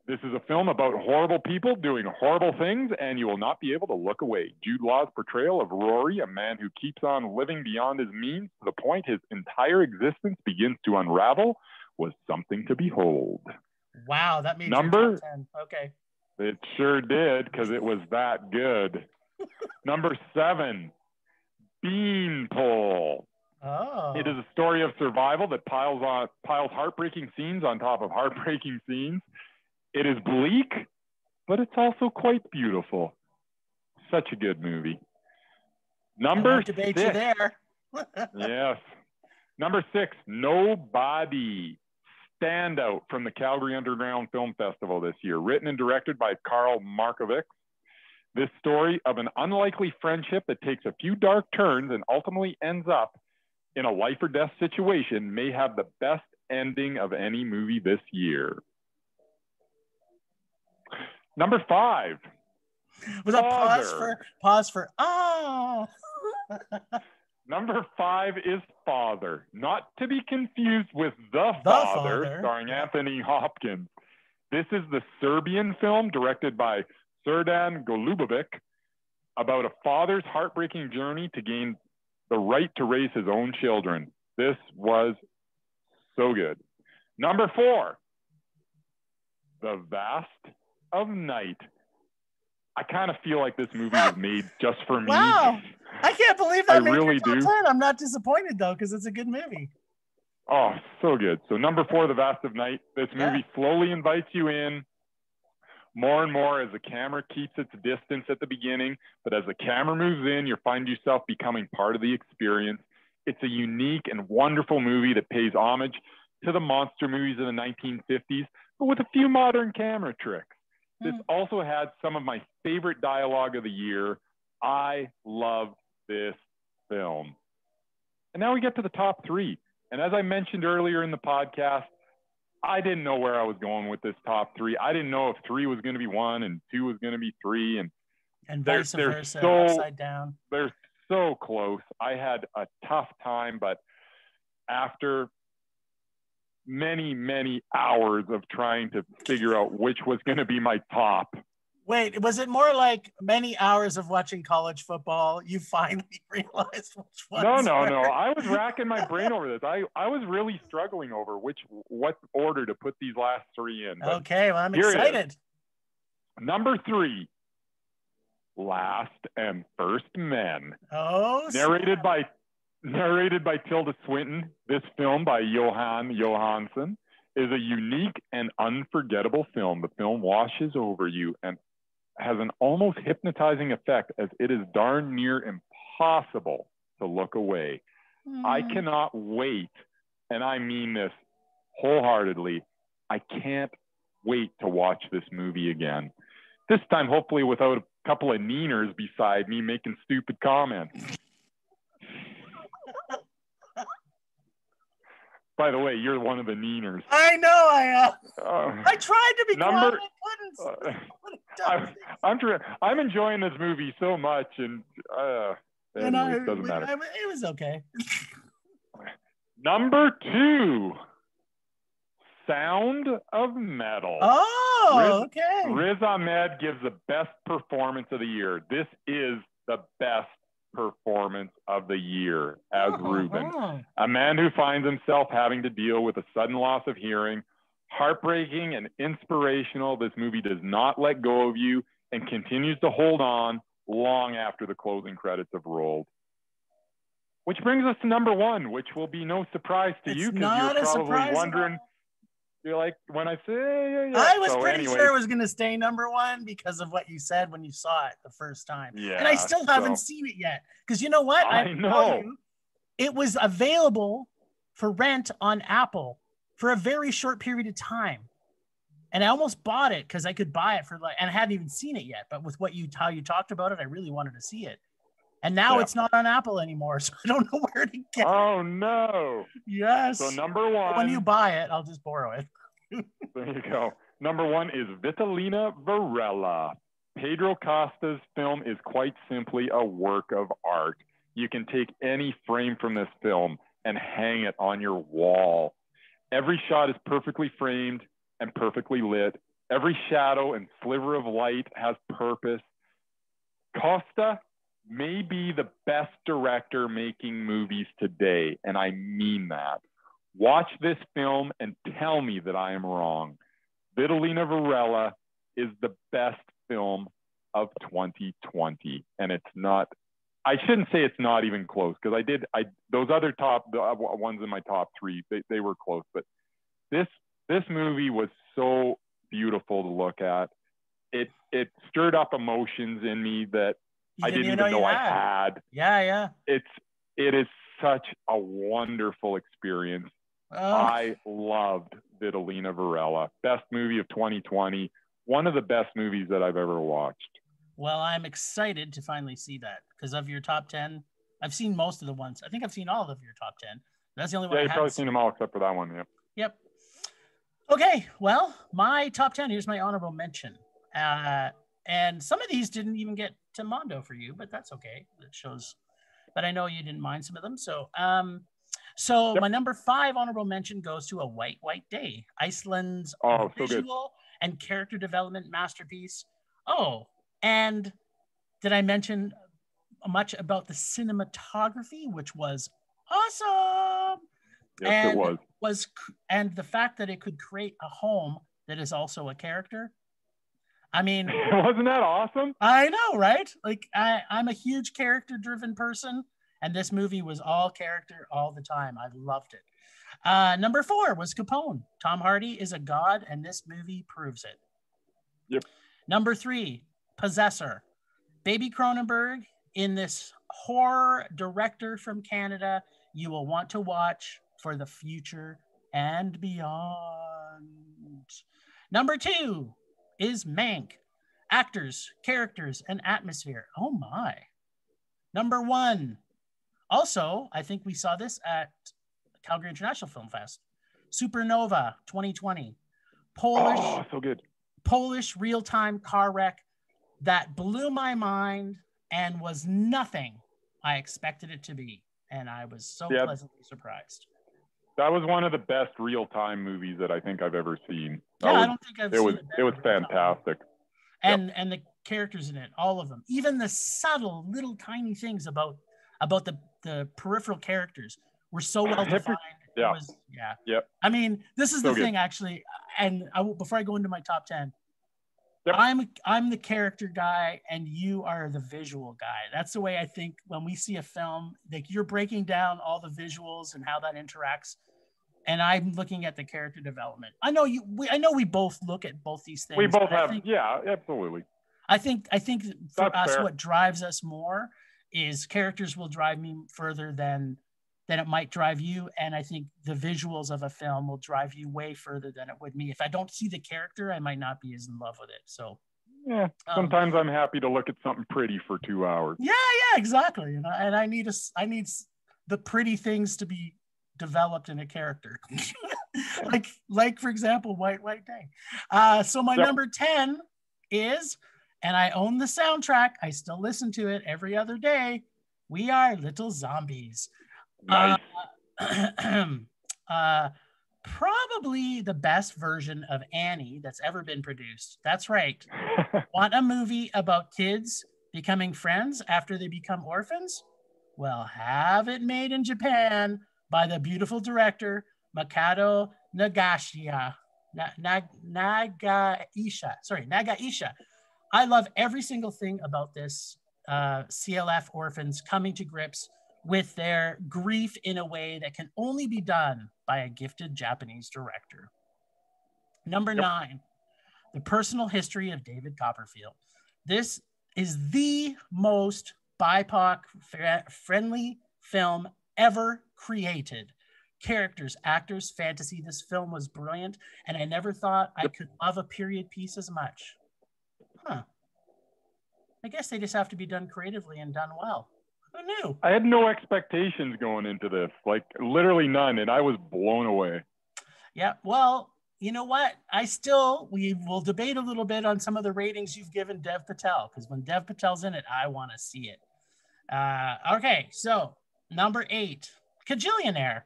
This is a film about horrible people doing horrible things, and you will not be able to look away. Jude Law's portrayal of Rory, a man who keeps on living beyond his means to the point his entire existence begins to unravel, was something to behold. Wow, that means your top 10. Okay. It sure did, because it was that good. Number 7, Beanpole. Oh. It is a story of survival that piles heartbreaking scenes on top of heartbreaking scenes. It is bleak, but it's also quite beautiful. Such a good movie. Number I won't debate 6. you there. Yes. Number 6, Nobody. Standout from the Calgary Underground Film Festival this year. Written and directed by Karl Markovic. This story of an unlikely friendship that takes a few dark turns and ultimately ends up in a life or death situation may have the best ending of any movie this year. Number 5. Was a pause for oh. Number 5 is Father, not to be confused with The Father, starring Anthony Hopkins. This is the Serbian film directed by Srdan Golubovic about a father's heartbreaking journey to gain the right to raise his own children. This was so good. Number 4, The Vast of Night. I kind of feel like this movie was made just for me. Wow. I can't believe that made really your top 10. I'm not disappointed, though, because it's a good movie. Oh, so good. So number 4, The Vast of Night. This movie slowly invites you in more and more as the camera keeps its distance at the beginning. But as the camera moves in, you find yourself becoming part of the experience. It's a unique and wonderful movie that pays homage to the monster movies of the 1950s, but with a few modern camera tricks. This also had some of my favorite dialogue of the year. I love this film. And now we get to the top 3. And as I mentioned earlier in the podcast, I didn't know where I was going with this top 3. I didn't know if 3 was going to be 1 and 2 was going to be 3. And vice versa, upside down. They're so close. I had a tough time, but after many, many hours of trying to figure out which was going to be my top. Wait, was it more like many hours of watching college football? You finally realized which one? No. I was racking my brain over this. I was really struggling over what order to put these last 3 in. Okay, well, I'm excited. Number 3, Last and First Men. Oh, narrated by Tilda Swinton. This film by Johan Johansson is a unique and unforgettable film. The film washes over you and has an almost hypnotizing effect, as it is darn near impossible to look away. I cannot wait, and I mean this wholeheartedly, I can't wait to watch this movie again. This time, hopefully without a couple of neeners beside me making stupid comments. By the way, you're one of the neeners. I know I am. I tried to be quiet. I couldn't. I'm enjoying this movie so much, and anyway, it doesn't matter. It was okay. Number 2, Sound of Metal. Oh, okay. Riz Ahmed gives the best performance of the year. This is the best performance of the year as Reuben, a man who finds himself having to deal with a sudden loss of hearing. Heartbreaking and inspirational, this movie does not let go of you and continues to hold on long after the closing credits have rolled. Which brings us to number 1, which will be no surprise to you, because you're probably wondering. You're like, when I say, I was pretty sure it was going to stay number 1 because of what you said when you saw it the first time. Yeah, and I still haven't seen it yet. Because you know what? I know. It was available for rent on Apple for a very short period of time. And I almost bought it because I could buy it and I hadn't even seen it yet. But with how you talked about it, I really wanted to see it. And now it's not on Apple anymore, so I don't know where to get it. Oh, no. Yes. So number 1. When you buy it, I'll just borrow it. There you go. Number 1 is Vitalina Varela. Pedro Costa's film is quite simply a work of art. You can take any frame from this film and hang it on your wall. Every shot is perfectly framed and perfectly lit. Every shadow and sliver of light has purpose. Costa may be the best director making movies today, and I mean that. Watch this film and tell me that I am wrong. Vitalina Varela is the best film of 2020, and it's not I shouldn't say it's not even close because those other ones in my top three, they were close, but this movie was so beautiful to look at. It stirred up emotions in me that I didn't even know I had. Yeah. It is such a wonderful experience. Oh. I loved Vitalina Varela. Best movie of 2020. One of the best movies that I've ever watched. Well, I'm excited to finally see that because of your top 10. I've seen most of the ones. I think I've seen all of your top 10. That's the only one I haven't probably seen them all except for that one. Yeah. Yep. Okay, well, my top 10, here's my honorable mention. And some of these didn't even get to Mondo for you, but that's okay. It shows, but I know you didn't mind some of them. So, my number 5 honorable mention goes to A White, White Day, Iceland's visual and character development masterpiece. Oh, and did I mention much about the cinematography, which was awesome? Yes, and it was. And the fact that it could create a home that is also a character. I mean, wasn't that awesome? I know, right? Like I'm a huge character-driven person, and this movie was all character all the time. I loved it. Number 4 was Capone. Tom Hardy is a god, and this movie proves it. Yep. Number 3, Possessor. Baby Cronenberg, in this horror director from Canada, you will want to watch for the future and beyond. Number 2 is Mank. Actors, characters, and atmosphere. Oh my. Number 1. Also, I think we saw this at Calgary International Film Fest. Supernova 2020. So good. Polish real-time car wreck that blew my mind and was nothing I expected it to be. And I was so pleasantly surprised. That was one of the best real-time movies that I think I've ever seen. I don't think I've seen it. It was fantastic. And the characters in it, all of them, even the subtle little tiny things about the peripheral characters were so well defined. I mean, this is the thing actually. And before I go into my top 10, I'm the character guy and you are the visual guy. That's the way I think when we see a film, like you're breaking down all the visuals and how that interacts. And I'm looking at the character development. I know we both look at both these things. We both have, absolutely. I think for us, what drives us more is characters will drive me further than it might drive you. And I think the visuals of a film will drive you way further than it would me. If I don't see the character, I might not be as in love with it. So yeah, sometimes I'm happy to look at something pretty for 2 hours. Yeah, exactly. And I need the pretty things to be developed in a character. like for example, White White Day. So my number 10 is, and I own the soundtrack, I still listen to it every other day, We Are Little Zombies. Nice. Probably the best version of Annie that's ever been produced. That's right. Want a movie about kids becoming friends after they become orphans? Well, have it made in Japan by the beautiful director Makoto Nagaisha. Nagaisha. I love every single thing about this CLF orphans coming to grips with their grief in a way that can only be done by a gifted Japanese director. Number 9, The Personal History of David Copperfield. This is the most BIPOC-friendly film ever created. Characters, actors, fantasy. This film was brilliant, and I never thought I could love a period piece as much. I guess they just have to be done creatively and done well. Who knew? I had no expectations going into this, like literally none, and I was blown away. Yeah, well, you know what? We will debate a little bit on some of the ratings you've given Dev Patel, because when Dev Patel's in it, I want to see it. Okay, so number 8, Kajillionaire.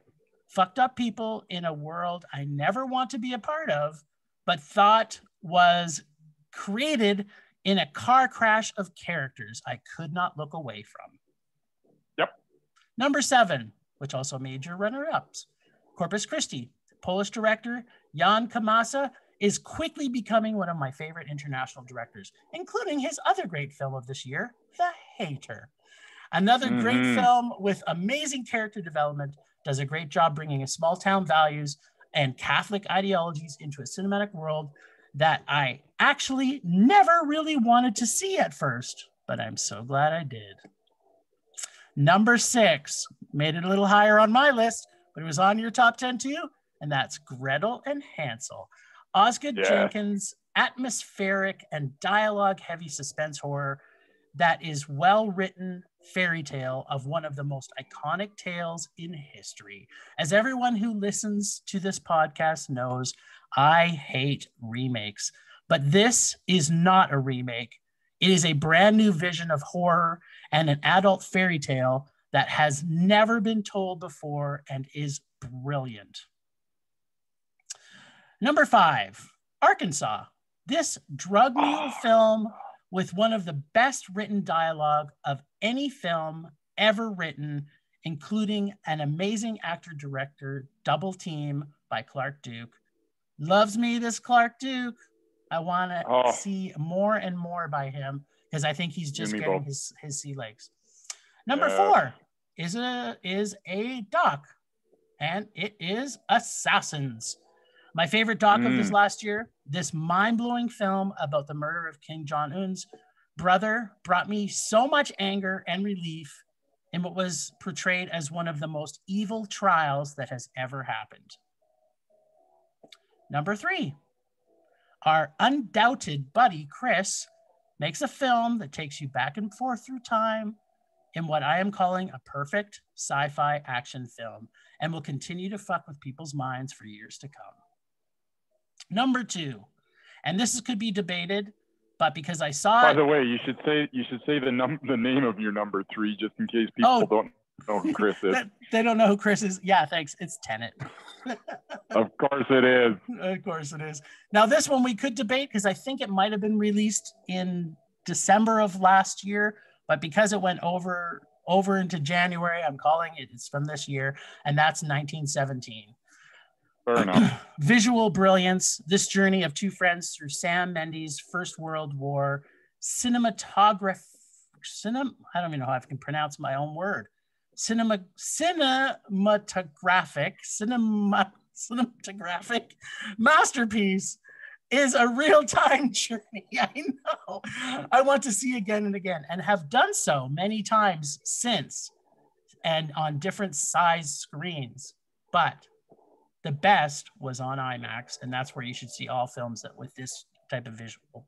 Fucked up people in a world I never want to be a part of, but thought was created in a car crash of characters I could not look away from. Yep. Number 7, which also made your runner-ups, Corpus Christi. Polish director Jan Kamasa is quickly becoming one of my favorite international directors, including his other great film of this year, The Hater. Another great film with amazing character development, does a great job bringing a small town values and Catholic ideologies into a cinematic world that I actually never really wanted to see at first, but I'm so glad I did. Number 6, made it a little higher on my list, but it was on your top 10 too, and that's Gretel and Hansel. Osgood Jenkins' atmospheric and dialogue-heavy suspense horror that is well-written fairy tale of one of the most iconic tales in history. As everyone who listens to this podcast knows, I hate remakes, but this is not a remake. It is a brand new vision of horror and an adult fairy tale that has never been told before and is brilliant. Number 5, Arkansas. This drug mule film with one of the best written dialogue of any film ever written, including an amazing actor-director double team by Clark Duke. Loves me, this Clark Duke. I want to see more and more by him because I think he's just getting his sea legs. Number 4 is a doc, and it is Assassins. My favorite doc of this last year, this mind-blowing film about the murder of Kim Jong-un's brother brought me so much anger and relief in what was portrayed as one of the most evil trials that has ever happened. Number 3, our undoubted buddy Chris makes a film that takes you back and forth through time in what I am calling a perfect sci-fi action film and will continue to fuck with people's minds for years to come. Number 2, and this could be debated, but because I saw By the way, you should say the name of your number 3 just in case people don't know who Chris is. They don't know who Chris is. Yeah, thanks. It's Tenet. Of course it is. Of course it is. Now this one we could debate because I think it might have been released in December of last year, but because it went over into January, I'm calling it's from this year, and that's 1917. Fair enough. Visual brilliance, this journey of two friends through Sam Mendes' First World War, I don't even know how I can pronounce my own word. Cinematographic masterpiece is a real-time journey. I know. I want to see again and again, and have done so many times since, and on different size screens. But the best was on IMAX, and that's where you should see all films that with this type of visual.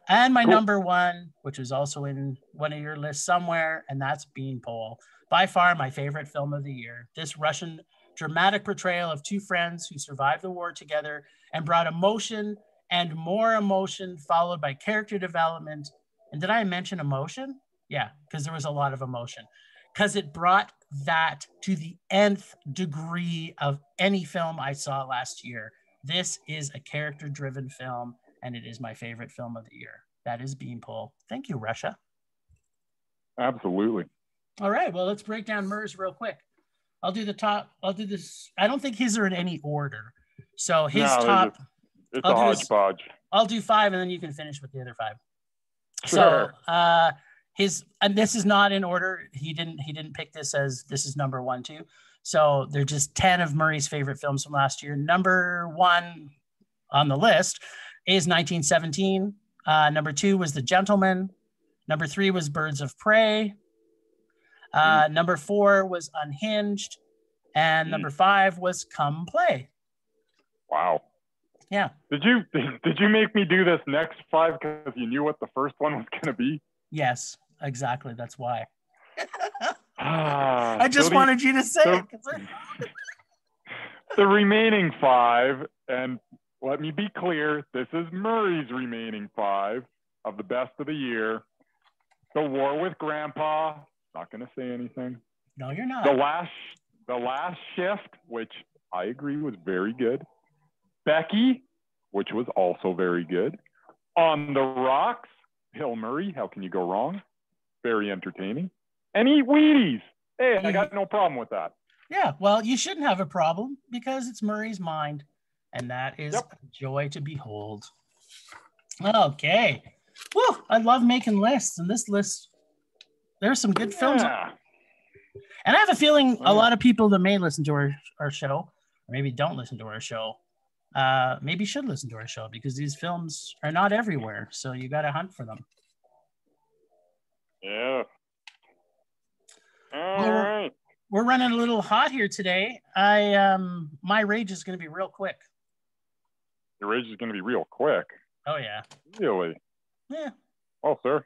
And my number 1, which is also in one of your lists somewhere, and that's Beanpole. By far my favorite film of the year. This Russian dramatic portrayal of two friends who survived the war together and brought emotion and more emotion, followed by character development. And did I mention emotion? Yeah, because there was a lot of emotion. Because it brought that to the nth degree of any film I saw last year. This is a character-driven film, and it is my favorite film of the year. That is Beanpole. Thank you, Russia. Absolutely. All right, well, let's break down Murs real quick. I'll do the top. I'll do this. I don't think his are in any order. So his top. It's a hodgepodge. I'll do 5, and then you can finish with the other 5. Sure. So and this is not in order. He didn't pick this as this is number 1, 2. So they're just 10 of Murray's favorite films from last year. Number 1 on the list is 1917. Number 2 was The Gentleman. Number 3 was Birds of Prey. Number 4 was Unhinged. And number 5 was Come Play. Wow. Yeah. Did you make me do this next 5 because you knew what the first one was going to be? Yes, exactly. That's why. I just wanted you to say it. The remaining 5, and let me be clear, this is Murray's remaining 5 of the best of the year. The War with Grandpa. Not going to say anything. No, you're not. The last Shift, which I agree was very good. Becky, which was also very good. On the Rocks, Bill Murray, how can you go wrong? Very entertaining. And Eat Wheaties. Hey, I got no problem with that. Yeah, well, you shouldn't have a problem because it's Murray's mind, and that is a joy to behold. Okay. Woo, I love making lists, and this list There's some good films. Yeah. And I have a feeling a lot of people that may listen to our show, or maybe don't listen to our show, maybe should listen to our show because these films are not everywhere. So you got to hunt for them. Yeah. All right. We're running a little hot here today. My rage is going to be real quick. Your rage is going to be real quick. Oh, yeah. Really? Yeah. Well, sir,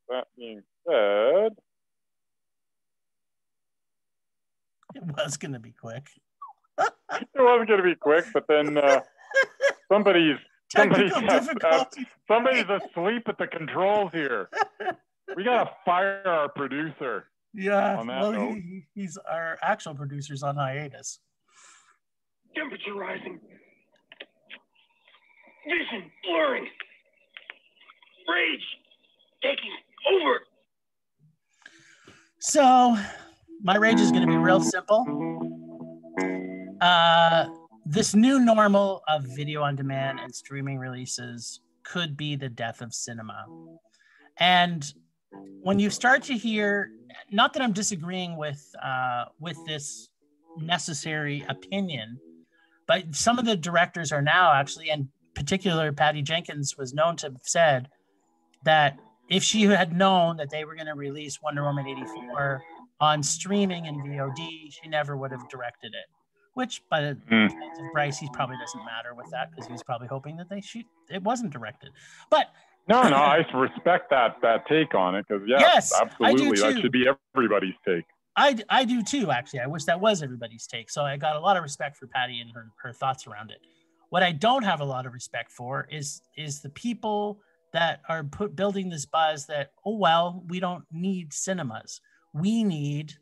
that being said... It was going to be quick. It was going to be quick, but then somebody's asleep at the controls here. We got to fire our producer. Yeah, well, he's our actual producer's on hiatus. Temperature rising. Vision blurring. Rage taking over. So, my rage is going to be real simple. This new normal of video on demand and streaming releases could be the death of cinema. And when you start to hear, not that I'm disagreeing with this necessary opinion, but some of the directors are now actually, and particular Patty Jenkins was known to have said that if she had known that they were going to release Wonder Woman 84 on streaming and VOD, she never would have directed it. Which, by the case of Bryce, he probably doesn't matter with that because he was probably hoping that it wasn't directed. But no, I respect that take on it because yes, absolutely, that should be everybody's take. I do too, actually. I wish that was everybody's take. So I got a lot of respect for Patty and her thoughts around it. What I don't have a lot of respect for is the people that are building this buzz that, oh well, we don't need cinemas. We need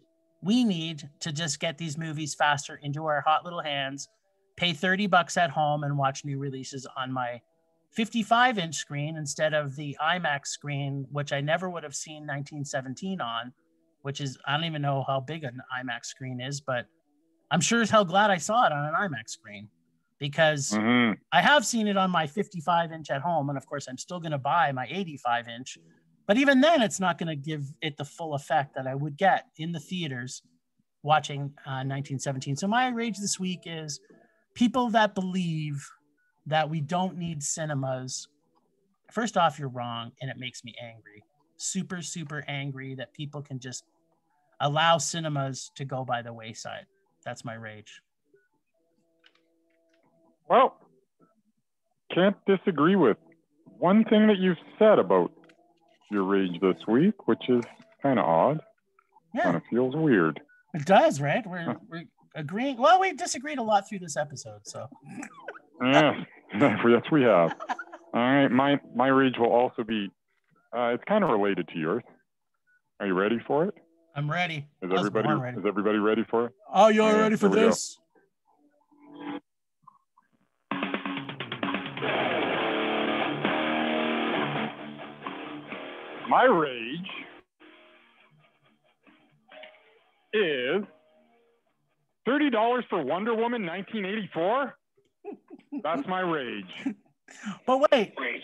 to just get these movies faster into our hot little hands, pay $30 at home and watch new releases on my 55-inch screen instead of the IMAX screen, which I never would have seen 1917 on, which is, I don't even know how big an IMAX screen is, but I'm sure as hell glad I saw it on an IMAX screen because I have seen it on my 55-inch at home. And of course, I'm still going to buy my 85-inch. But even then, it's not going to give it the full effect that I would get in the theaters watching 1917. So my rage this week is people that believe that we don't need cinemas. First off, you're wrong, and it makes me angry. Super, super angry that people can just allow cinemas to go by the wayside. That's my rage. Well, can't disagree with one thing that you've said about your rage this week, which is kind of odd. Yeah. Kind of feels weird. It does, right? We're agreeing. Well, we disagreed a lot through this episode, so. Yeah, yes, we have. All right, my rage will also be, it's kind of related to yours. Are you ready for it? I'm ready. Is everybody ready for it? Oh, you're ready for this? My rage is $30 for Wonder Woman 1984. That's my rage. But wait. Rage.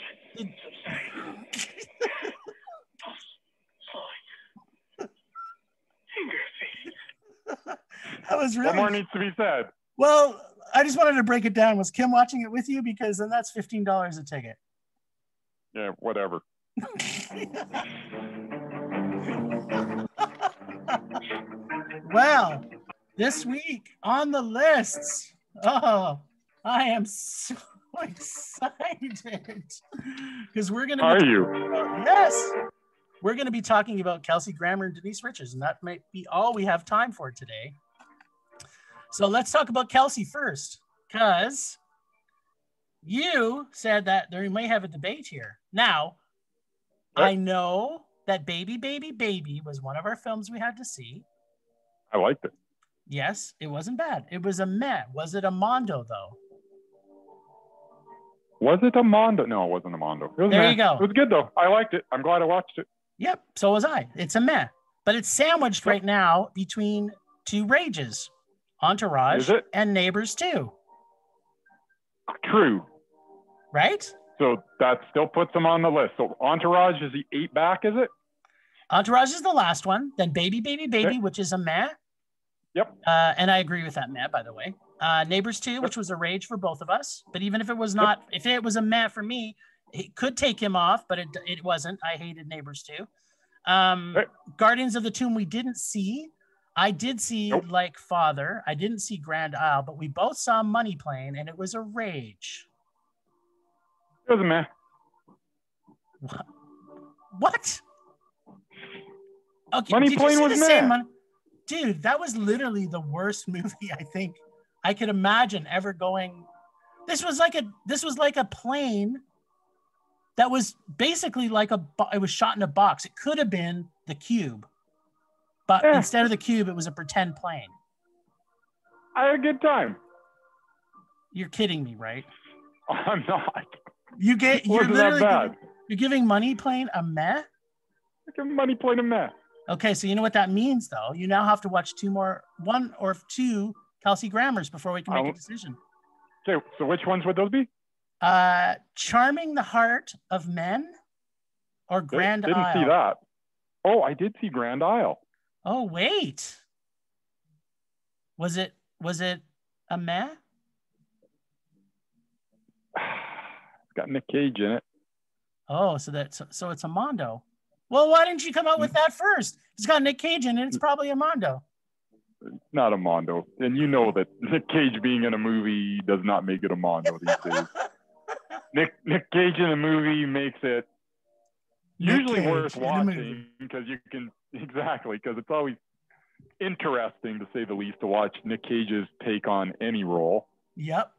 That was really. What more needs to be said? Well, I just wanted to break it down. Was Kim watching it with you? Because then that's $15 a ticket. Yeah, whatever. Well, this week on the lists, I am so excited because we're going to. Are you? Yes, we're going to be talking about Kelsey Grammer and Denise Richards, and that might be all we have time for today. So let's talk about Kelsey first, because you said that we may have a debate here. Now, What? I know that Baby, Baby, Baby was one of our films we had to see. I liked it. Yes, it wasn't bad. It was a meh. Was it a Mondo, though? Was it a Mondo? No, it wasn't a Mondo. It was There meh. you go. It was good, though. I liked it. I'm glad I watched it. Yep, so was I. It's a meh. But it's sandwiched right now between two rages, Entourage Is it? and Neighbors 2. True. Right? So that still puts them on the list. So Entourage, is he 8 back, is it? Entourage is the last one. Then Baby, Baby, Baby, which is a meh. Yep. And I agree with that meh, by the way. Neighbors 2, which was a rage for both of us. But even if it was not, if it was a meh for me, it could take him off, but it wasn't. I hated Neighbors 2. Guardians of the Tomb we didn't see. I did see Like Father. I didn't see Grand Isle, but we both saw Money Plane, and it was a rage. It was a meh. What? Okay, Money Plane was meh. Dude, that was literally the worst movie I think I could imagine ever going. This was like a plane that was basically like it was shot in a box. It could have been The Cube, but instead of The Cube, it was a pretend plane. I had a good time. You're kidding me, right? I'm not. You're giving Money Plane a meh? Give Money Plane a meh. Okay, so you know what that means, though. You now have to watch one or two Kelsey Grammars before we can make a decision. Okay, so which ones would those be? Charming the Heart of Men or Grand Isle? Didn't see that. Oh, I did see Grand Isle. Oh, wait. Was it a meh? It's got Nick Cage in it. Oh, so it's a Mondo. Well, why didn't you come out with that first? It's got Nick Cage in it. It's probably a Mondo. Not a Mondo. And you know that Nick Cage being in a movie does not make it a Mondo these days. Nick Cage in a movie makes it usually worth watching because it's always interesting, to say the least, to watch Nick Cage's take on any role. Yep.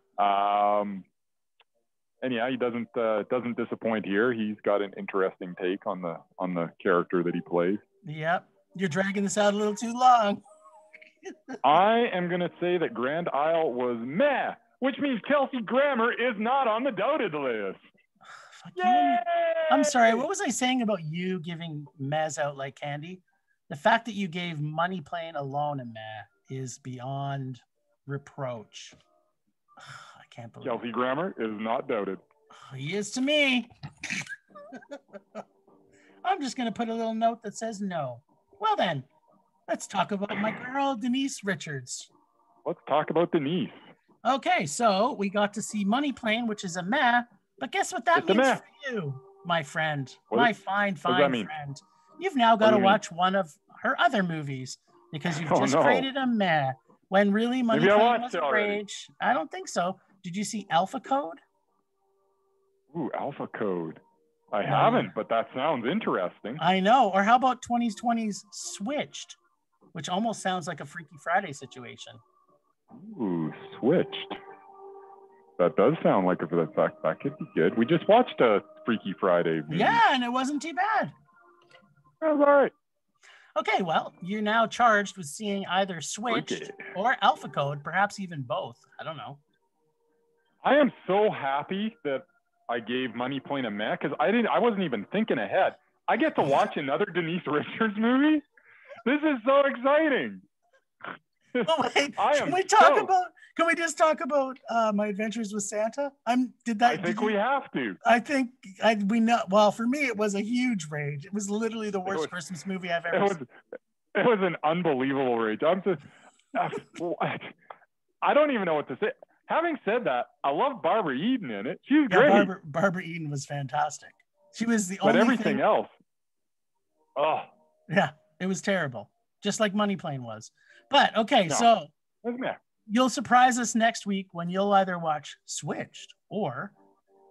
And yeah, he doesn't disappoint here. He's got an interesting take on the character that he plays. Yep. You're dragging this out a little too long. I am going to say that Grand Isle was meh, which means Kelsey Grammer is not on the doubted list. I'm sorry. What was I saying about you giving mehs out like candy? The fact that you gave Money Plane alone a meh is beyond reproach. I can't believe Kelsey Grammer is not doubted. He is to me. I'm just going to put a little note that says no. Well then, let's talk about my girl, Denise Richards. Let's talk about Denise. Okay, so we got to see Money Plane, which is a meh, but guess what that means for you, my friend, fine friend. You've now got to watch one of her other movies because you've just created a meh when really Money Plane was a rage. I don't think so. Did you see Alpha Code? Ooh, Alpha Code. I haven't, but that sounds interesting. I know. Or how about 2020's Switched, which almost sounds like a Freaky Friday situation. Ooh, Switched. That does sound like that could be good. We just watched a Freaky Friday movie. Yeah, and it wasn't too bad. That was all right. Okay, well, you're now charged with seeing either Switched or Alpha Code, perhaps even both. I don't know. I am so happy that I gave Money Plane a meh because I wasn't even thinking ahead. I get to watch another Denise Richards movie. This is so exciting. Oh, wait, can we just talk about My Adventures with Santa? I think we have to. We know. Well, for me, it was a huge rage. It was literally the worst Christmas movie I've ever seen. It was an unbelievable rage. I don't even know what to say. Having said that, I love Barbara Eden in it. She's great. Barbara Eden was fantastic. She was the only. But everything else. Oh. Yeah, it was terrible. Just like Money Plane was. But okay, so you'll surprise us next week when you'll either watch Switched or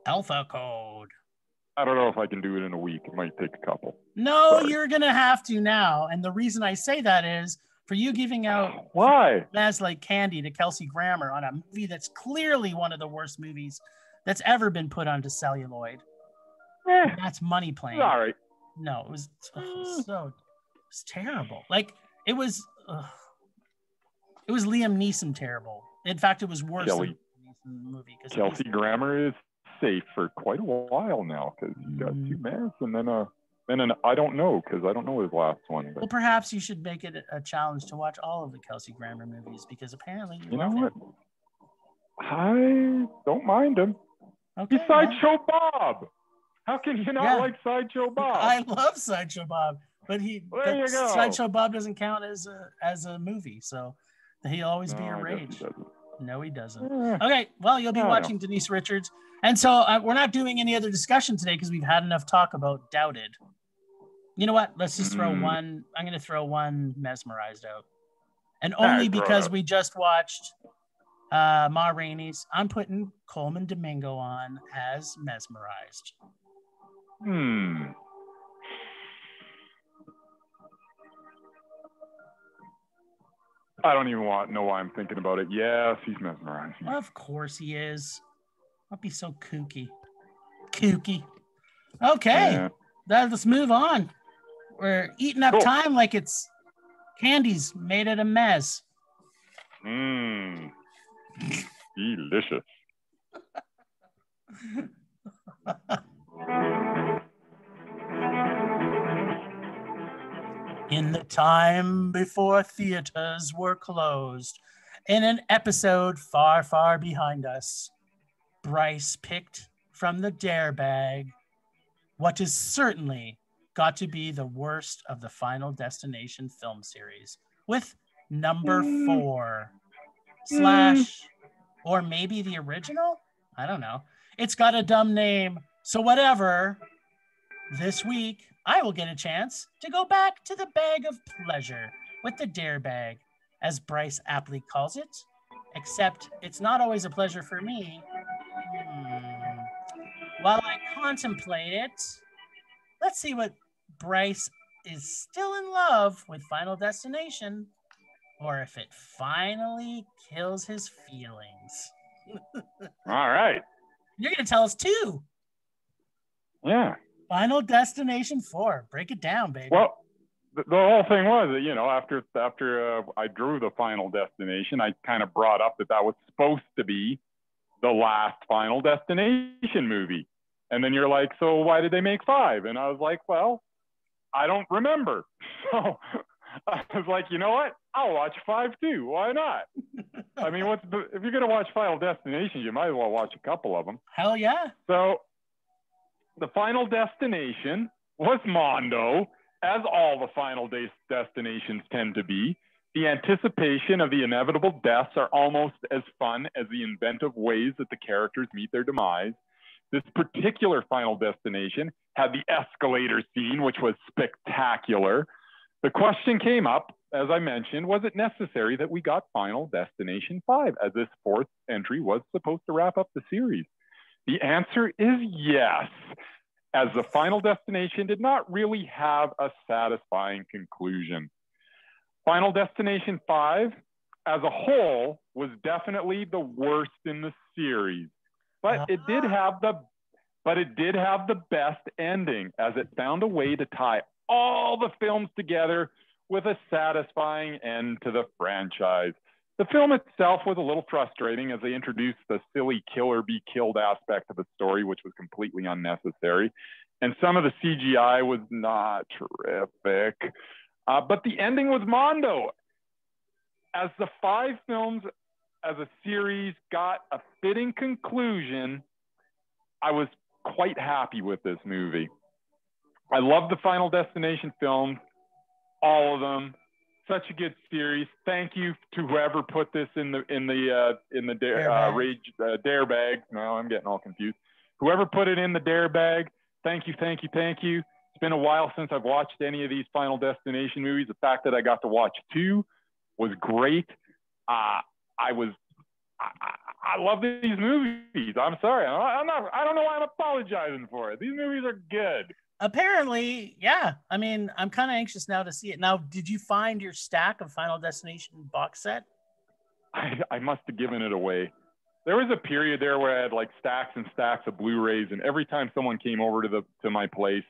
Alpha Code. I don't know if I can do it in a week. It might take a couple. No, you're gonna have to now. And the reason I say that is for you giving out mehs like candy to Kelsey Grammer on a movie that's clearly one of the worst movies that's ever been put onto celluloid. That's Money Plane. All right. No, it was terrible. Like it was Liam Neeson terrible. In fact, it was worse than the movie. Kelsey Grammer is safe for quite a while now because he's got two mehs and then I don't know because I don't know his last one. But. Well, perhaps you should make it a challenge to watch all of the Kelsey Grammer movies because apparently you know what? I don't mind him. Okay, he's Sideshow Bob. How can you not like Sideshow Bob? I love Sideshow Bob. But There you go. Sideshow Bob doesn't count as a movie, so he'll always be a I guess rage. he doesn't. No, he doesn't. Eh, Okay, well, you'll be watching Denise Richards. And so we're not doing any other discussion today because we've had enough talk about Doubted. You know what? Let's just throw one. I'm going to throw one Mesmerized out. And only because we just watched Ma Rainey's, I'm putting Colman Domingo on as Mesmerized. I don't even know why I'm thinking about it. Yes, he's mesmerizing. Of course he is. Don't be so kooky. Okay, let's move on. We're eating up time like it's candies made out of mez. Delicious. In the time before theaters were closed, in an episode far, far behind us, Bryce picked from the dare bag what is certainly got to be the worst of the Final Destination film series, with number 4 / or maybe the original? I don't know. It's got a dumb name, so whatever. This week, I will get a chance to go back to the bag of pleasure with the dare bag, as Bryce aptly calls it, except it's not always a pleasure for me. While I contemplate it, let's see what Bryce is still in love with Final Destination, or if it finally kills his feelings. All right. You're going to tell us 2. Yeah. Final Destination 4. Break it down, baby. Well, the whole thing was that, you know, after I drew the Final Destination, I kind of brought up that was supposed to be the last Final Destination movie. And then you're like, so why did they make 5? And I was like, well, I don't remember. So I was like, you know what? I'll watch 5 too. Why not? I mean, if you're going to watch Final Destination, you might as well watch a couple of them. Hell yeah. So the Final Destination was Mondo, as all the Final Destinations tend to be. The anticipation of the inevitable deaths are almost as fun as the inventive ways that the characters meet their demise. This particular Final Destination had the escalator scene, which was spectacular. The question came up, as I mentioned, was it necessary that we got Final Destination 5, as this 4th entry was supposed to wrap up the series? The answer is yes, as the Final Destination did not really have a satisfying conclusion. Final Destination 5, as a whole, was definitely the worst in the series. But it did have the best ending, as it found a way to tie all the films together with a satisfying end to the franchise. The film itself was a little frustrating, as they introduced the silly kill or be killed aspect of the story, which was completely unnecessary. And some of the CGI was not terrific. But the ending was Mondo. As the 5 films as a series got a fitting conclusion, I was quite happy with this movie. I love the Final Destination films, all of them. Such a good series. Thank you to whoever put this in the dare bag. No, I'm getting all confused. Whoever put it in the dare bag, thank you. It's been a while since I've watched any of these Final Destination movies. The fact that I got to watch 2 was great. I love these movies. I'm sorry. I don't know why I'm apologizing for it. These movies are good. Apparently, yeah. I mean, I'm kind of anxious now to see it. Now, did you find your stack of Final Destination box set? I must have given it away. There was a period there where I had like stacks and stacks of Blu-rays, and every time someone came over to my place,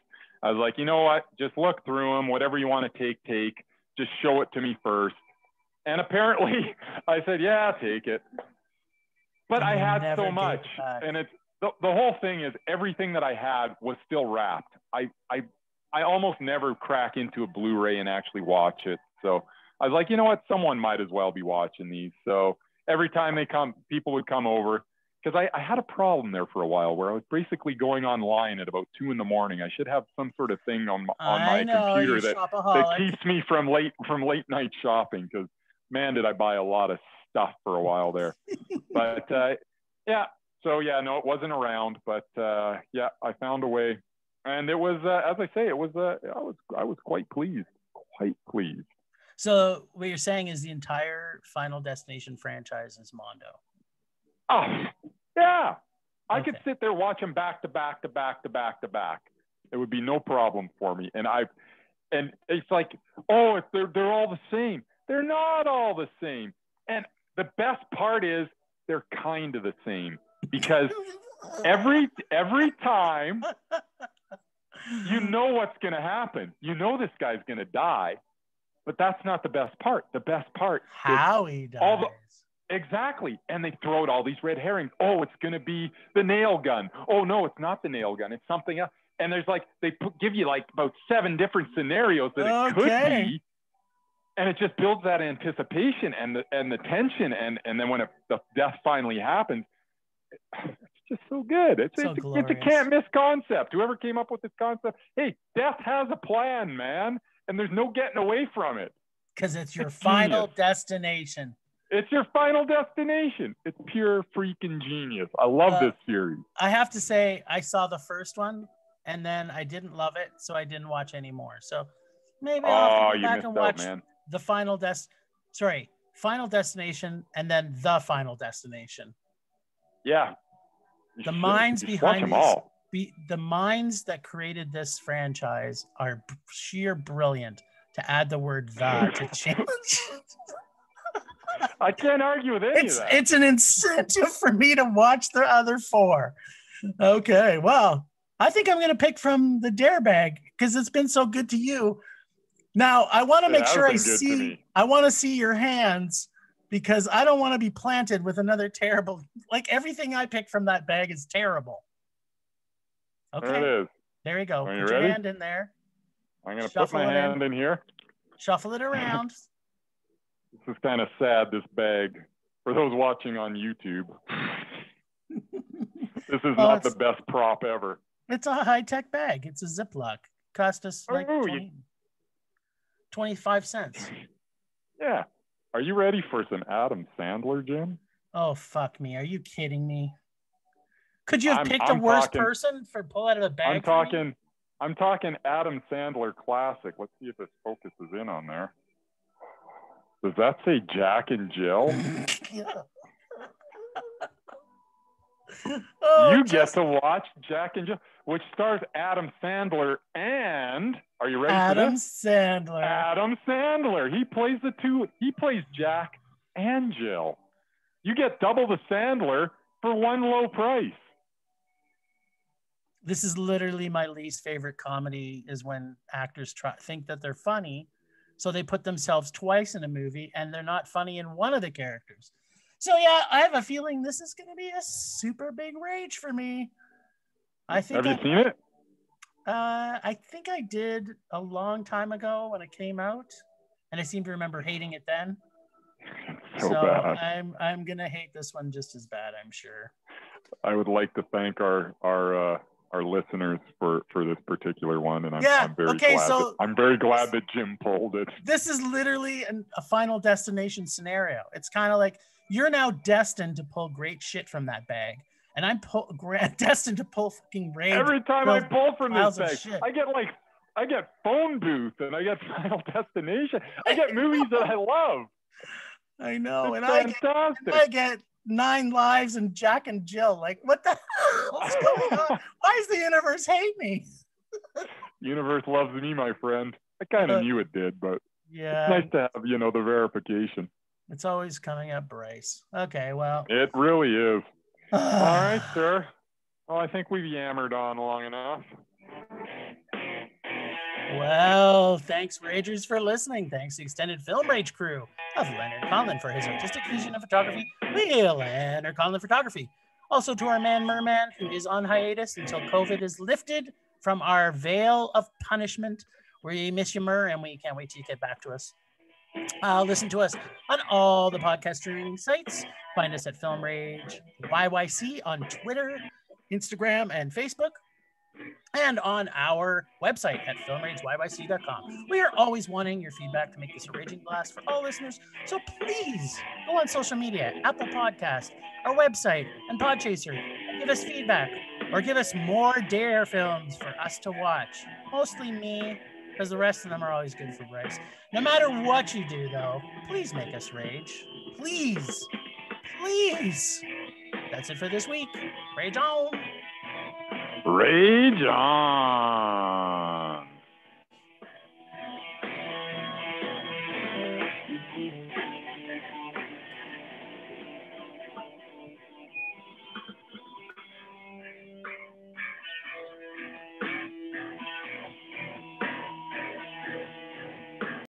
I was like, you know what? Just look through them. Whatever you want to take. Just show it to me first. And apparently, I said, yeah, take it. But I had so much, and it's the whole thing is everything that I had was still wrapped. I almost never crack into a Blu-ray and actually watch it. So I was like, you know what? Someone might as well be watching these. So every time people would come over, because I had a problem there for a while where I was basically going online at about 2 a.m. I should have some sort of thing on my computer that keeps me from late night shopping, because man, did I buy a lot of stuff for a while there. But yeah, so yeah, no, it wasn't around, but yeah, I found a way, and it was as I say, it was I was quite pleased. So what you're saying is the entire Final Destination franchise is Mondo. Oh, yeah. I could sit there watching back to back. It would be no problem for me. And it's like, oh, if they're all the same. They're not all the same. And the best part is they're kind of the same, because every time you know what's going to happen. You know this guy's going to die. But that's not the best part. The best part how he dies. Exactly. And they throw out all these red herrings. Oh, it's going to be the nail gun. Oh, no, it's not the nail gun. It's something else. And there's like, give you like about 7 different scenarios that it could be. And it just builds that anticipation and the tension. And then when the death finally happens, it's just so good. It's a can't miss concept. Whoever came up with this concept, hey, death has a plan, man. And there's no getting away from it. Because it's your final destination. It's your final destination. It's pure freaking genius. I love this series. I have to say, I saw the first one, and then I didn't love it, so I didn't watch anymore. So maybe I'll have to go back and watch the Final Destination, and then the Final Destination. Yeah. The minds behind this. The minds that created this franchise are sheer brilliant to add the word "the" to change. I can't argue with any of that. It's an incentive for me to watch the other 4. Okay, well, I think I'm going to pick from the Dare Bag because it's been so good to you. Now, I want to make sure I want to see your hands, because I don't want to be planted with another terrible. Like, everything I pick from that bag is terrible. Okay. There it is. There you go. Put your hand in there. I'm going to put my hand in here. Shuffle it around. This is kind of sad, this bag. For those watching on YouTube, this is not the best prop ever. It's a high-tech bag. It's a Ziploc. Cost us like 25 cents. Yeah. Are you ready for some Adam Sandler, Jim? Oh, fuck me. Are you kidding me? Could you have picked a worse person for pull out of a bag? I'm talking Adam Sandler classic. Let's see if this focuses in on there. Does that say Jack and Jill? You get to watch Jack and Jill, which stars Adam Sandler and, are you ready for this? Adam Sandler. He plays the two. He plays Jack and Jill. You get double the Sandler for one low price. This is literally my least favorite comedy, is when actors think that they're funny, so they put themselves twice in a movie and they're not funny in one of the characters. So yeah, I have a feeling this is going to be a super big rage for me. Have you seen it? I think I did a long time ago when it came out, and I seem to remember hating it then. So bad. I'm going to hate this one just as bad, I'm sure. I would like to thank our listeners for this particular one, and I'm very glad that Jim pulled it. This is literally a Final Destination scenario. It's kind of like you're now destined to pull great shit from that bag, and I'm destined to pull fucking rage. Every time I pull from this bag, I get Phone Booth, and I get Final Destination. I get movies that I love. I know, it's fantastic. I get 9 Lives and Jack and Jill. Like, what the hell? What's going on? Why does the universe hate me? Universe loves me, my friend. I kind of knew it did, but yeah, it's nice to have, the verification. It's always coming up, Bryce. Okay, well. It really is. All right, sir. Well, I think we've yammered on long enough. Well, thanks, Ragers, for listening. Thanks to the extended Film Rage crew of Leonard Colman for his artistic vision of photography. Leonard Colman Photography. Also to our man Merman, who is on hiatus until COVID is lifted from our veil of punishment. We miss you, Mer, and we can't wait till you get back to us. Listen to us on all the podcast streaming sites. Find us at Film Rage YYC on Twitter, Instagram, and Facebook, and on our website at filmrageyyc.com. We are always wanting your feedback to make this a raging blast for all listeners, so please go on social media, Apple Podcast, our website, and Podchaser, and give us feedback, or give us more Dare films for us to watch. Mostly me, because the rest of them are always good for Bryce. No matter what you do, though, please make us rage. Please. Please. That's it for this week. Rage on. Rage on.